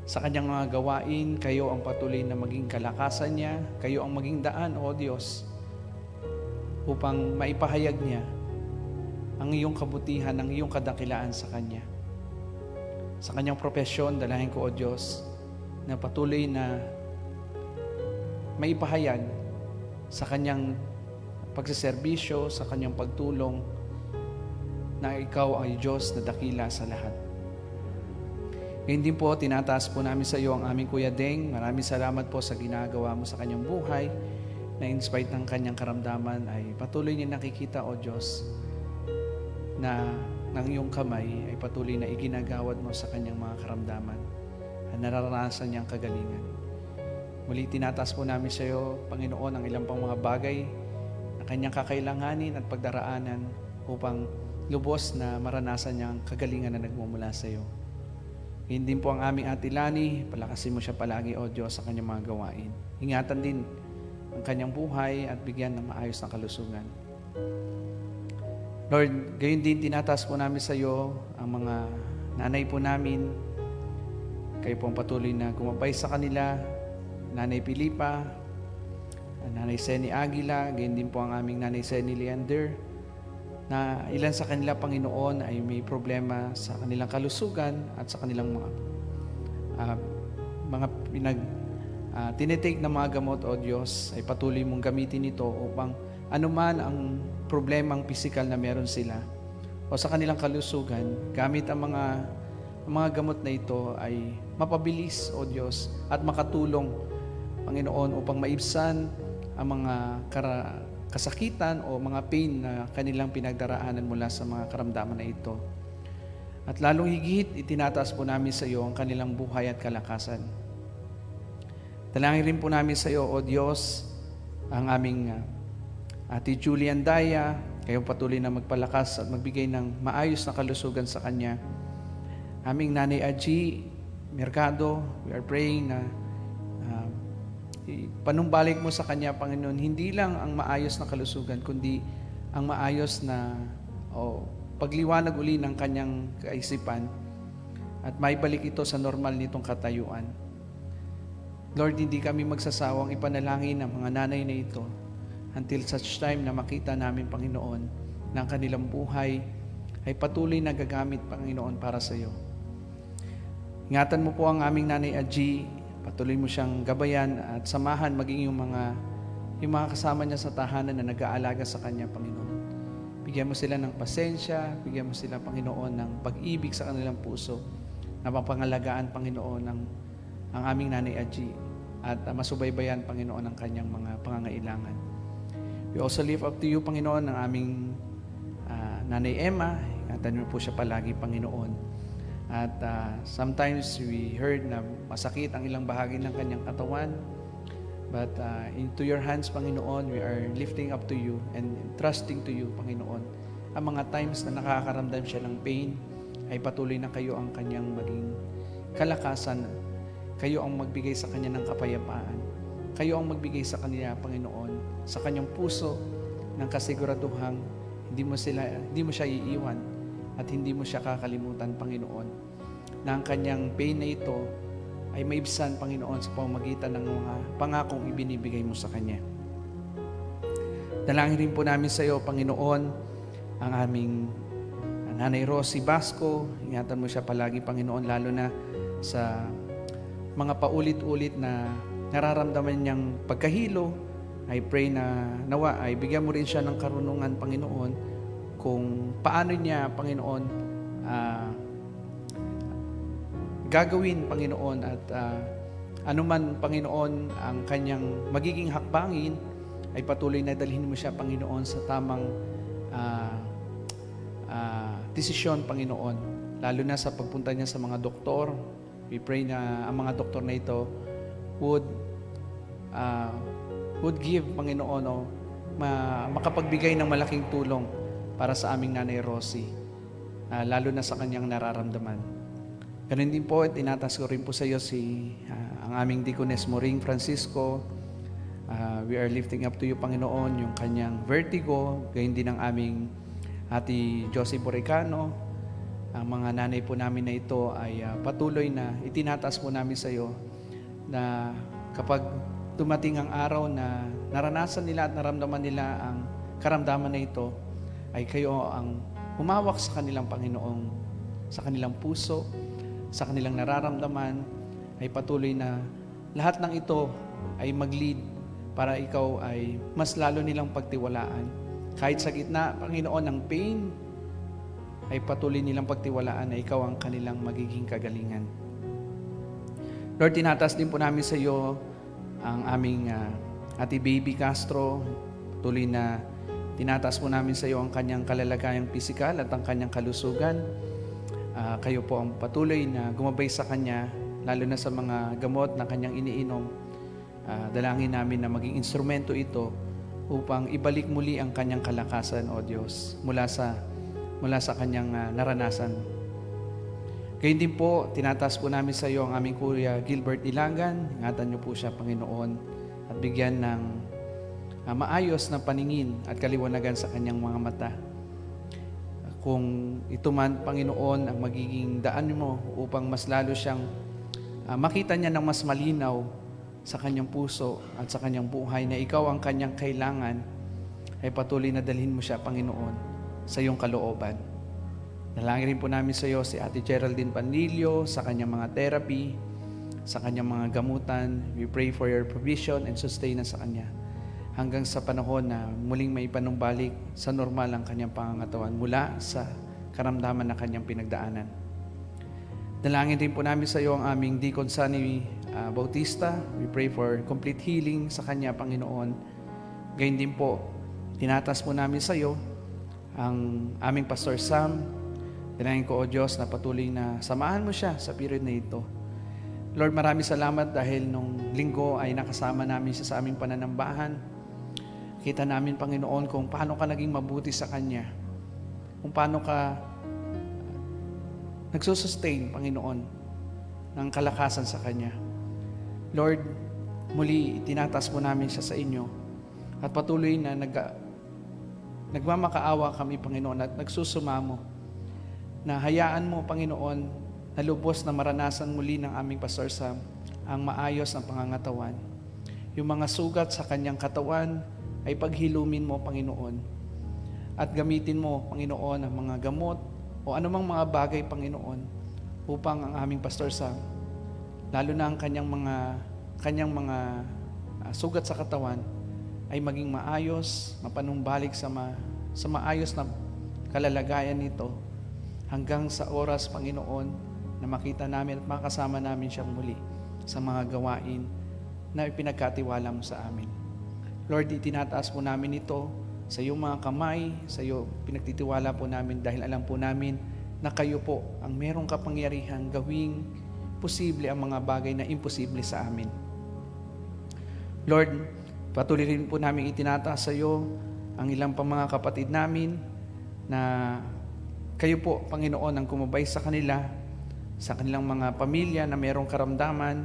Sa kanyang mga gawain, kayo ang patuloy na maging kalakasan niya, kayo ang maging daan, O Diyos, upang maipahayag niya ang iyong kabutihan, ang iyong kadakilaan sa kanya. Sa kanyang propesyon, dalahin ko, O Diyos, na patuloy na maipahayag sa kanyang pagsiservisyo, sa kanyang pagtulong, na ikaw ay Diyos na dakila sa lahat. Ngayon din po, tinataas po namin sa iyo ang aming Kuya Deng. Maraming salamat po sa ginagawa mo sa kanyang buhay, na in spite ng kanyang karamdaman ay patuloy niya nakikita, O Diyos, na ng iyong kamay ay patuloy na iginagawad mo sa kanyang mga karamdaman at nararanasan niyang kagalingan. Muli tinataas po namin sa iyo, Panginoon, ang ilang pang mga bagay na kanyang kakailanganin at pagdaraanan upang lubos na maranasan niyang kagalingan na nagmumula sa iyo. Ngayon din po ang aming Ate Lani, palakasin mo siya palagi, O Diyos, sa kanyang mga gawain. Ingatan din ang kanyang buhay at bigyan ng maayos na kalusugan. Lord, gayon din tinataas po namin sa iyo ang mga nanay po namin. Kayo po ang patuloy na gumabay sa kanila, Nanay Pilipa, Nanay Seni Aguila, gayon din po ang aming Nanay Seni Leander, na ilan sa kanila, Panginoon, ay may problema sa kanilang kalusugan at sa kanilang mga tinitake na mga gamot, O Diyos, ay patuloy mong gamitin ito upang anuman ang problemang pisikal na meron sila o sa kanilang kalusugan, gamit ang mga gamot na ito ay mapabilis, O Diyos, at makatulong, Panginoon, upang maibsan ang mga kasakitan o mga pain na kanilang pinagdaraanan mula sa mga karamdaman na ito. At lalong higit, itinataas po namin sa iyo ang kanilang buhay at kalakasan. Dalangin rin po namin sa iyo, O Diyos, ang aming Ate Julian Daya, kayong patuloy na magpalakas at magbigay ng maayos na kalusugan sa kanya. Aming Nanay Aji Mercado, we are praying na panumbalik mo sa kanya, Panginoon, hindi lang ang maayos na kalusugan, kundi ang maayos na pagliwanag uli ng kanyang kaisipan at maibalik ito sa normal nitong katayuan. Lord, hindi kami magsasawang ipanalangin ang mga nanay na ito until such time na makita namin, Panginoon, na ang kanilang buhay ay patuloy na gagamit, Panginoon, para sa iyo. Ingatan mo po ang aming Nanay Aji, patuloy mo siyang gabayan at samahan maging yung mga kasama niya sa tahanan na nag-aalaga sa kanya, Panginoon. Bigyan mo sila ng pasensya, bigyan mo sila, Panginoon, ng pag-ibig sa kanilang puso, na mapangalagaan, Panginoon, ang aming Nanay Aji at masubaybayan, Panginoon, ang kanyang mga pangangailangan. We also lift up to you, Panginoon, ang aming Nanay Emma. Ingatan mo po siya palagi, Panginoon. At sometimes we heard na masakit ang ilang bahagi ng kanyang katawan. But into your hands, Panginoon, we are lifting up to you and trusting to you, Panginoon. Ang mga times na nakakaramdam siya ng pain, ay patuloy na kayo ang kanyang maging kalakasan. Kayo ang magbigay sa kanya ng kapayapaan. Kayo ang magbigay sa kanya, Panginoon, sa kanyang puso ng kasiguraduhang hindi mo siya iiwan at hindi mo siya kakalimutan, Panginoon, na ang kanyang pain na ito ay maibsan, Panginoon, sa pamamagitan ng mga pangakong ibinibigay mo sa kanya. Dalangin rin po namin sa iyo, Panginoon, ang aming Nanay Rosie Basco. Ingatan mo siya palagi, Panginoon, lalo na sa mga paulit-ulit na nararamdaman niyang pagkahilo. I pray na nawa ay bigyan mo rin siya ng karunungan, Panginoon, kung paano niya, Panginoon, gagawin, Panginoon, at anuman, Panginoon, ang kanyang magiging hakbangin, ay patuloy na dalhin mo siya, Panginoon, sa tamang desisyon, Panginoon. Lalo na sa pagpunta niya sa mga doktor. We pray na ang mga doktor na ito would give, Panginoon, makapagbigay ng malaking tulong para sa aming Nanay Rosie, lalo na sa kanyang nararamdaman. Ganun din po, tinatas ko rin po sa iyo ang aming Deaconess Maureen Francisco. We are lifting up to you, Panginoon, yung kanyang vertigo, gayon din ang aming Ate Josie Boricano. Ang mga nanay po namin na ito ay patuloy na itinatas po namin sa iyo na kapag dumating ang araw na naranasan nila at naramdaman nila ang karamdaman na ito, ay kayo ang humawak sa kanilang Panginoong, sa kanilang puso, sa kanilang nararamdaman, ay patuloy na lahat ng ito ay mag-lead para ikaw ay mas lalo nilang pagtiwalaan. Kahit sa gitna, Panginoon, ng pain, ay patuloy nilang pagtiwalaan na ikaw ang kanilang magiging kagalingan. Lord, tinatas din po namin sa iyo ang aming Ate Baby Castro. Patuloy na tinataas po namin sa iyo ang kanyang kalalagayang pisikal at ang kanyang kalusugan. Kayo po ang patuloy na gumabay sa kanya, lalo na sa mga gamot na kanyang iniinom. Dalangin namin na maging instrumento ito upang ibalik muli ang kanyang kalakasan, O Diyos, mula sa kanyang naranasan. Gayun din po, tinataas po namin sa iyo ang aming Kuya Gilbert Ilangan. Ingatan niyo po siya, Panginoon, at bigyan ng maayos na paningin at kaliwanagan sa kanyang mga mata. Kung ito man, Panginoon, ang magiging daan mo upang mas lalo siyang makita niya ng mas malinaw sa kanyang puso at sa kanyang buhay na ikaw ang kanyang kailangan, ay patuloy na dalhin mo siya, Panginoon, sa iyong kalooban. Dalangin rin po namin sa iyo si Ate Geraldine Panlilio sa kanyang mga therapy, sa kanyang mga gamutan. We pray for your provision and sustenance sa kanya, hanggang sa panahon na muling may panumbalik sa normal ang kanyang pangangatawan mula sa karamdaman na kanyang pinagdaanan. Dalangin din po namin sa iyo ang aming Deacon Sunny Bautista. We pray for complete healing sa kanya, Panginoon. Gayun din po tinatas po namin sa iyo ang aming Pastor Sam. Dinahin ko, O Diyos, na patuloy na samahan mo siya sa period na ito. Lord, maraming salamat dahil nung linggo ay nakasama namin siya sa aming pananambahan. Kita namin, Panginoon, kung paano ka naging mabuti sa Kanya. Kung paano ka nagsusustain, Panginoon, ng kalakasan sa Kanya. Lord, muli tinatas mo namin siya sa inyo at patuloy na nagmamakaawa kami, Panginoon, at nagsusumamo na hayaan mo, Panginoon, na lubos na maranasan muli ng aming Pastor Sam ang maayos na pangangatawan. Yung mga sugat sa kanyang katawan ay paghilumin mo, Panginoon. At gamitin mo, Panginoon, ang mga gamot o anumang mga bagay, Panginoon, upang ang aming Pastor Sam, lalo na ang kanyang mga sugat sa katawan, ay maging maayos, mapanumbalik sa maayos na kalalagayan nito hanggang sa oras, Panginoon, na makita namin at makasama namin siyang muli sa mga gawain na ipinagkatiwala mo sa amin. Lord, itinataas po namin ito sa iyong mga kamay, sa iyo pinagtitiwala po namin dahil alam po namin na kayo po ang merong kapangyarihan gawing posible ang mga bagay na imposible sa amin. Lord, patuloy rin po namin itinataas sa iyo ang ilang pang mga kapatid namin na kayo po, Panginoon, ang kumabay sa kanila, sa kanilang mga pamilya na mayroong karamdaman.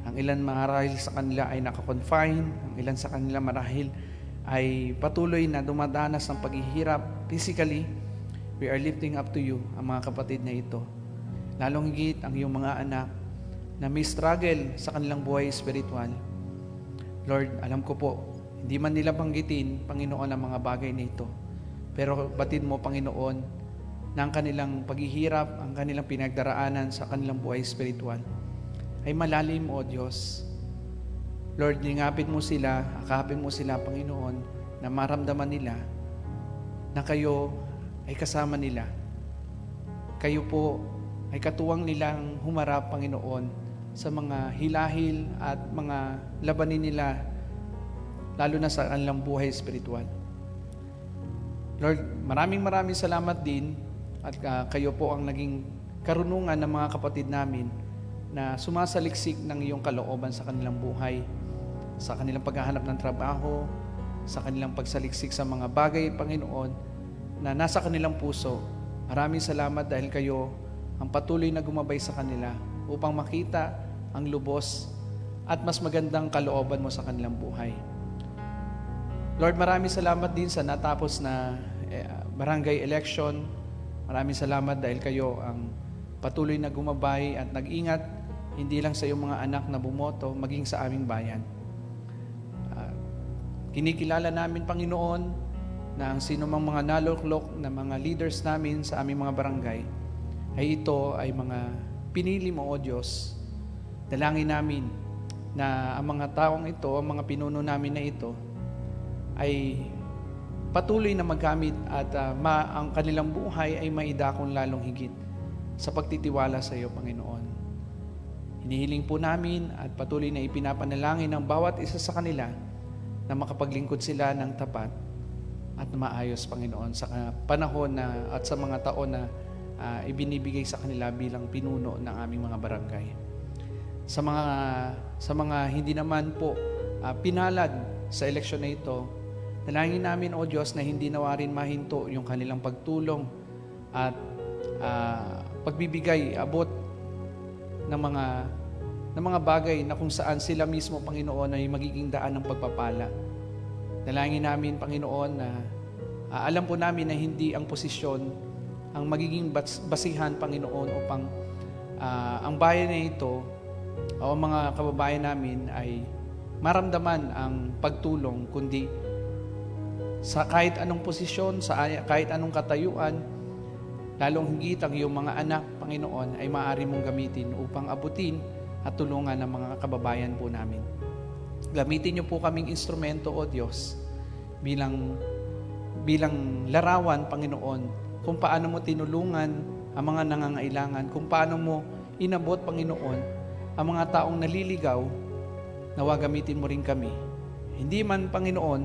Ang ilan marahil sa kanila ay nakakonfine, ang ilan sa kanila marahil ay patuloy na dumadanas ng paghihirap physically. We are lifting up to you ang mga kapatid na ito. Lalong higit ang iyong mga anak na may struggle sa kanilang buhay spiritual. Lord, alam ko po, hindi man nila banggitin, Panginoon, ang mga bagay na ito. Pero batid mo, Panginoon, na ang kanilang paghihirap, ang kanilang pinagdaraanan sa kanilang buhay spiritual ay malalim, O Diyos. Lord, ningapit mo sila, akapin mo sila, Panginoon, na maramdaman nila na kayo ay kasama nila. Kayo po ay katuwang nilang humarap, Panginoon, sa mga hilahil at mga labanin nila, lalo na sa kanilang buhay spiritual. Lord, maraming salamat din at kayo po ang naging karunungan ng mga kapatid namin na sumasaliksik ng iyong kalooban sa kanilang buhay, sa kanilang paghahanap ng trabaho, sa kanilang pagsaliksik sa mga bagay, Panginoon, na nasa kanilang puso. Maraming salamat dahil kayo ang patuloy na gumabay sa kanila upang makita ang lubos at mas magandang kalooban mo sa kanilang buhay. Lord, maraming salamat din sa natapos na barangay election. Maraming salamat dahil kayo ang patuloy na gumabay at nag-ingat hindi lang sa iyong mga anak na bumoto, maging sa aming bayan. Kinikilala namin, Panginoon, na ang sinumang mga naluklok na mga leaders namin sa aming mga barangay ay ito ay mga pinili mo, O Diyos. Dalangin namin na ang mga taong ito, ang mga pinuno namin na ito ay patuloy na magamit at ang kanilang buhay ay maidakong lalong higit sa pagtitiwala sa iyo, Panginoon. Hinihiling po namin at patuloy na ipinapanalangin ng bawat isa sa kanila na makapaglingkod sila ng tapat at maayos, Panginoon, sa panahon na at sa mga taon na ibinibigay sa kanila bilang pinuno ng aming mga barangay. Sa mga hindi naman po pinalad sa eleksyon na ito, dalangin namin, O Diyos, na hindi nawa rin mahinto yung kanilang pagtulong at pagbibigay, abot ng mga bagay na kung saan sila mismo, Panginoon, ay magiging daan ng pagpapala. Dalangin namin, Panginoon, na alam po namin na hindi ang posisyon ang magiging basihan, Panginoon, upang ang bayan na ito o ang mga kababayan namin ay maramdaman ang pagtulong, kundi sa kahit anong posisyon, sa kahit anong katayuan, lalong higit ang iyong mga anak, Panginoon, ay maaari mong gamitin upang abutin at tulungan ang mga kababayan po namin. Gamitin niyo po kaming instrumento, O Diyos, bilang larawan, Panginoon, kung paano mo tinulungan ang mga nangangailangan, kung paano mo inabot, Panginoon, ang mga taong naliligaw, nawa gamitin mo rin kami. Hindi man, Panginoon,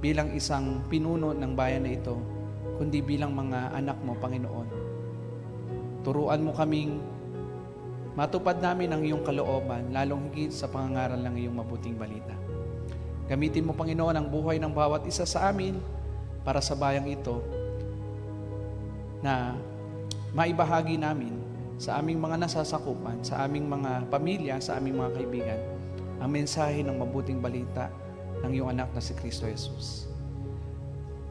bilang isang pinuno ng bayan na ito, kundi bilang mga anak mo, Panginoon. Turuan mo kaming matupad namin ang iyong kalooban, lalong higit sa pangangaral ng iyong mabuting balita. Gamitin mo, Panginoon, ang buhay ng bawat isa sa amin para sa bayang ito na maibahagi namin sa aming mga nasasakupan, sa aming mga pamilya, sa aming mga kaibigan, ang mensahe ng mabuting balita ng iyong anak na si Kristo Jesus.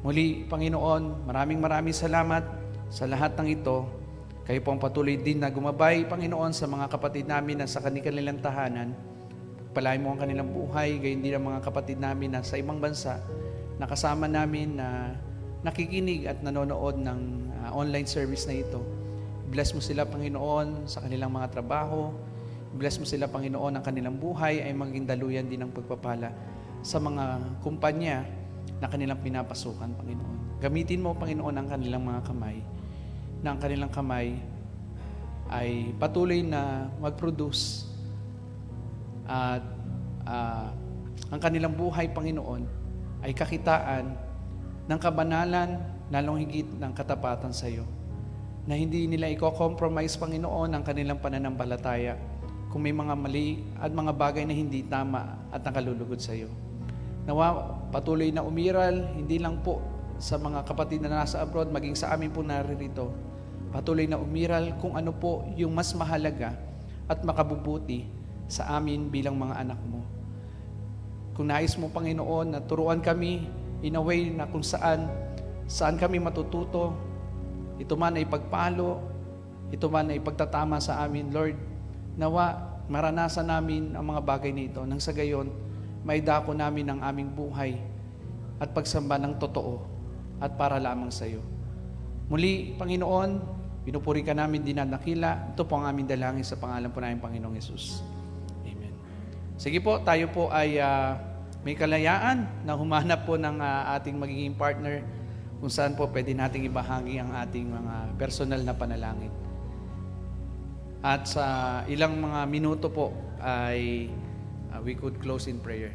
Muli, Panginoon, maraming salamat sa lahat ng ito. Kayo po ang patuloy din na gumabay, Panginoon, sa mga kapatid namin na sa kanilang tahanan. Palain mo ang kanilang buhay, gayon din ang mga kapatid namin na sa ibang bansa, na kasama namin na nakikinig at nanonood ng online service na ito. Bless mo sila, Panginoon, sa kanilang mga trabaho. Bless mo sila, Panginoon, ang kanilang buhay ay maging daluyan din ng pagpapala sa mga kumpanya na kanilang pinapasukan, Panginoon. Gamitin mo, Panginoon, ang kanilang mga kamay, na ang kanilang kamay ay patuloy na mag-produce at ang kanilang buhay, Panginoon, ay kakitaan ng kabanalan, lalong higit ng katapatan sa iyo, na hindi nila i-compromise, Panginoon, ang kanilang pananampalataya kung may mga mali at mga bagay na hindi tama at nakalulugod sa iyo. Nawa patuloy na umiral, hindi lang po sa mga kapatid na nasa abroad, maging sa amin po naririto. Patuloy na umiral kung ano po yung mas mahalaga at makabubuti sa amin bilang mga anak mo. Kung nais mo, Panginoon, na turuan kami in a way na kung saan kami matututo, ito man ay pagpalo, ito man ay pagtatama sa amin, Lord, nawa maranasan namin ang mga bagay nito nang sa gayon, maidako namin ang aming buhay at pagsamba ng totoo at para lamang sa iyo. Muli, Panginoon, pinupuri ka namin dinadakila. Ito po ang aming dalangin sa pangalan po namin, Panginoong Yesus. Amen. Sige po, tayo po ay may kalayaan na humanap po ng ating magiging partner kung saan po pwede nating ibahagi ang ating mga personal na panalangin. At sa ilang mga minuto po ay we could close in prayer.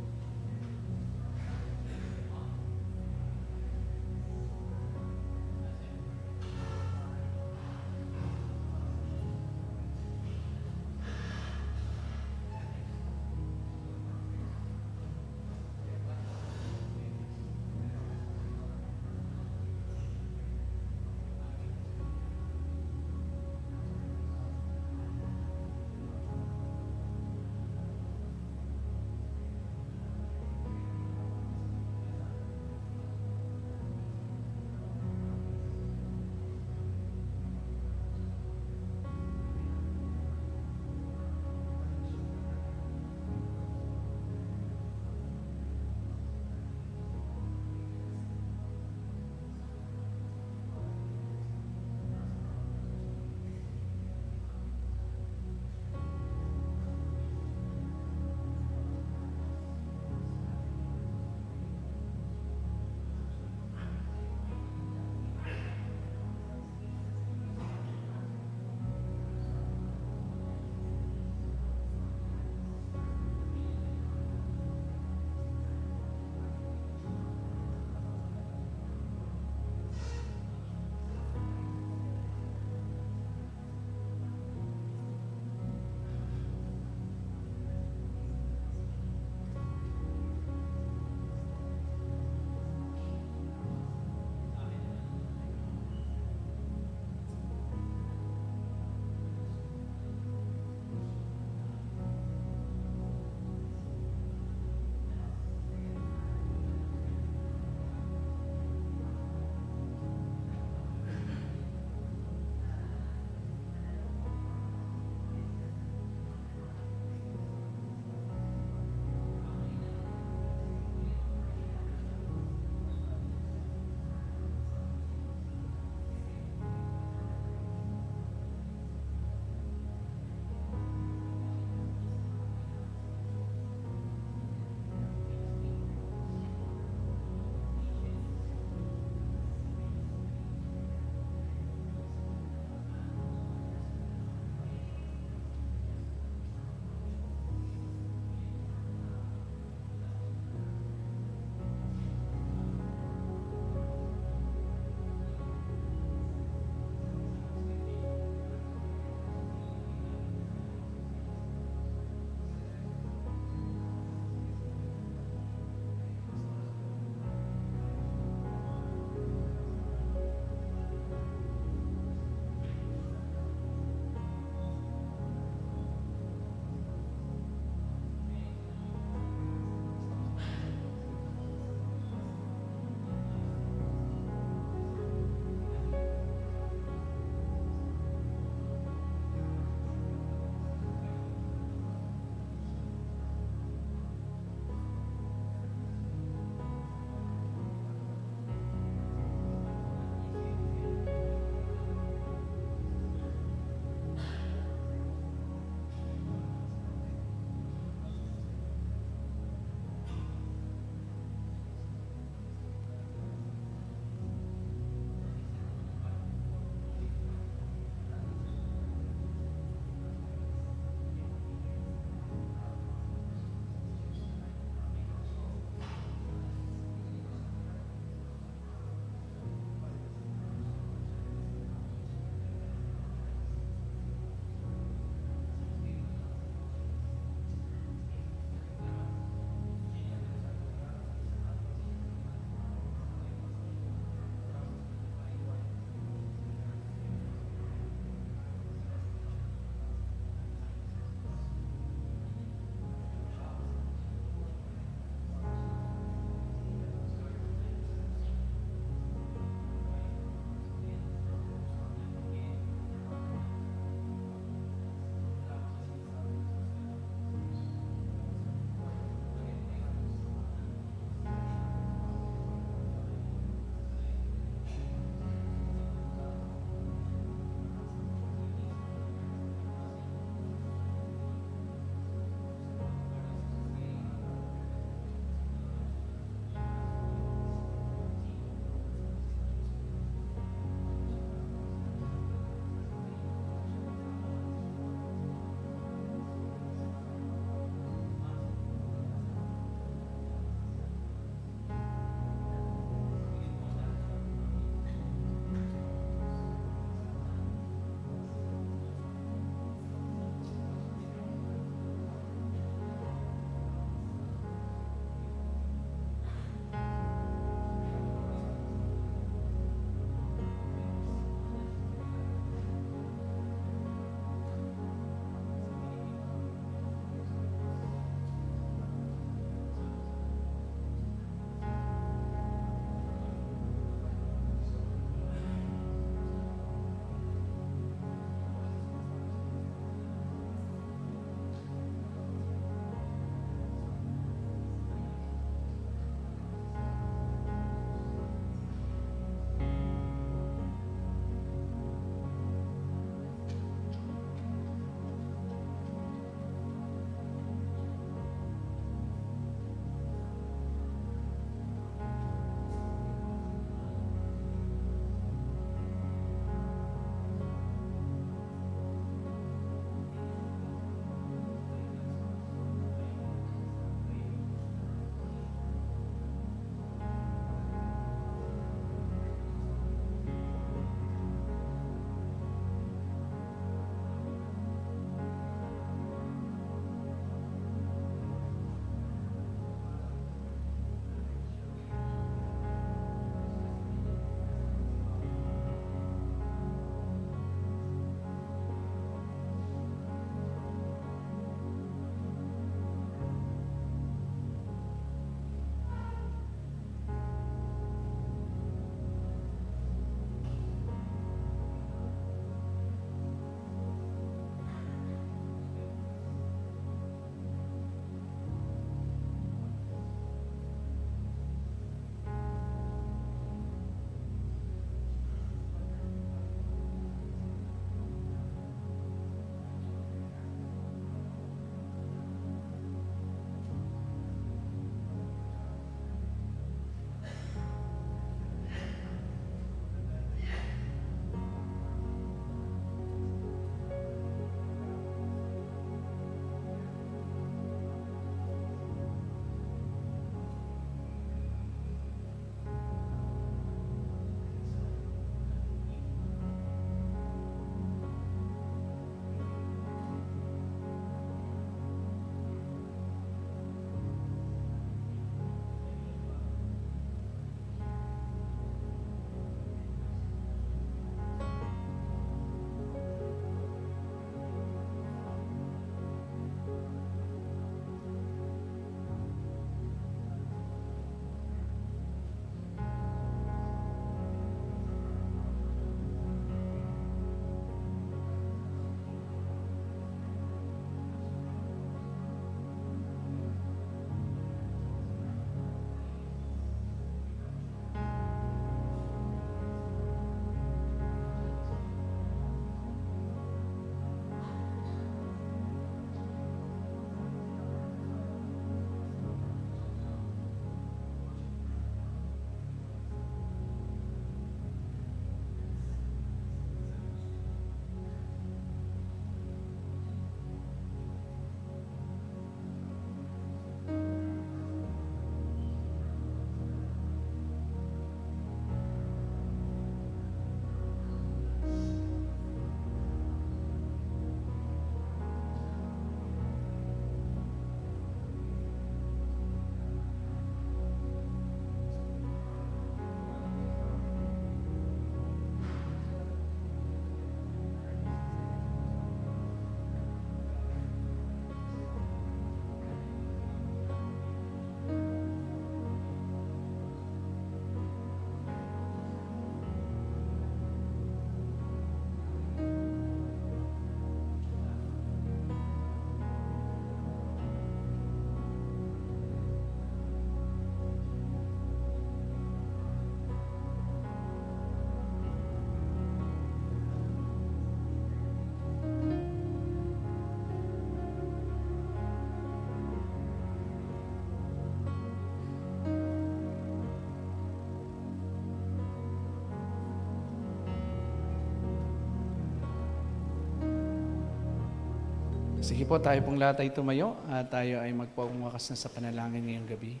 Sige po, tayo pong lahat ay tumayo at tayo ay magpawakas na sa panalangin ngayong gabi.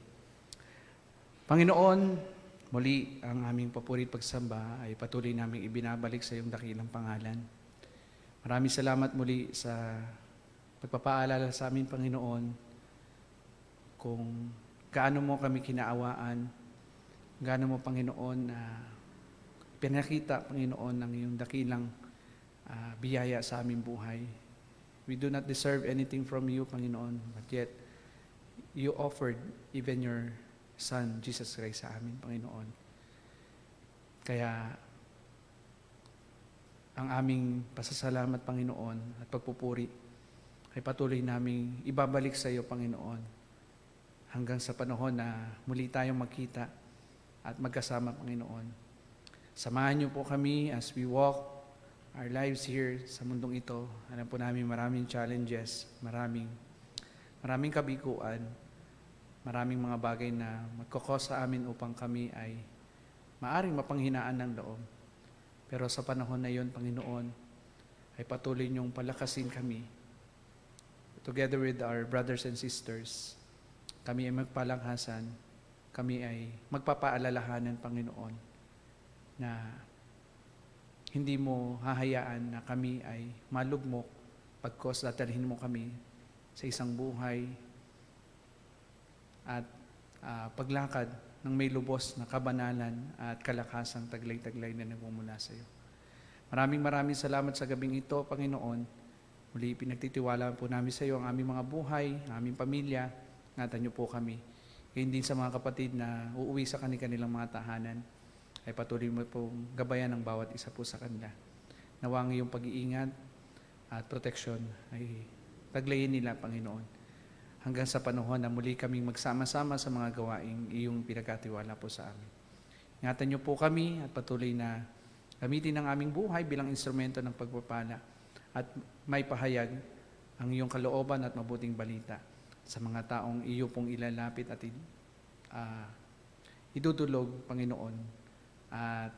Panginoon, muli ang aming papurit pagsamba ay patuloy naming ibinabalik sa iyong dakilang pangalan. Maraming salamat muli sa pagpapaalala sa amin, Panginoon, kung gaano mo kami kinaawaan, gaano mo, Panginoon, na pinakita, Panginoon, ng iyong dakilang biyaya sa aming buhay. We do not deserve anything from you, Panginoon, but yet you offered even your Son, Jesus Christ, sa amin, Panginoon. Kaya ang aming pasasalamat, Panginoon, at pagpupuri ay patuloy naming ibabalik sa iyo, Panginoon, hanggang sa panahon na muli tayong magkita at magkasama, Panginoon. Samahan niyo po kami as we walk our lives here sa mundong ito. Alam po namin maraming challenges, maraming kabiguan, maraming mga bagay na magkakos sa amin upang kami ay maaring mapanghinaan ng loob. Pero sa panahon na iyon, Panginoon, ay patuloy niyong palakasin kami. Together with our brothers and sisters, kami ay magpalanghasan, kami ay magpapaalalahanan, Panginoon, na hindi mo hahayaan na kami ay malugmok pagkos dadalhin mo kami sa isang buhay at paglakad ng may lubos na kabanalan at kalakasang taglay-taglay na nagmumula sa iyo. Maraming salamat sa gabing ito, Panginoon. Muli pinagtitiwala po namin sa iyo ang aming mga buhay, ang aming pamilya. Ingatan niyo po kami. Ngayon din sa mga kapatid na uuwi sa kanilang mga tahanan, ay patuloy mo pong gabayan ng bawat isa po sa kanila. Nawa ang iyong pag-iingat at proteksyon ay taglayin nila, Panginoon, hanggang sa panahon na muli kaming magsama-sama sa mga gawaing iyong pinagkatiwala po sa amin. Ingatan niyo po kami at patuloy na gamitin ang aming buhay bilang instrumento ng pagpapala at may pahayag ang iyong kalooban at mabuting balita sa mga taong iyo pong ilalapit at idudulog, Panginoon, at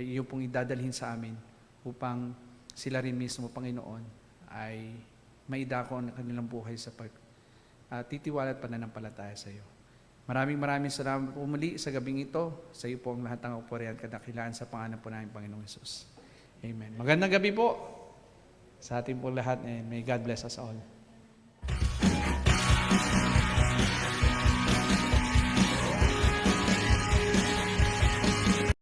iyo pong idadalhin sa amin upang sila rin mismo, Panginoon, ay maidako ang kanilang buhay sa titiwala at pananampalataya sa iyo. Maraming salamat po muli sa gabing ito. Sa iyo po ang lahat ng upurihan at kadakilaan sa pangalan po namin, Panginoong Hesus. Amen. Magandang gabi po sa ating po lahat and may God bless us all.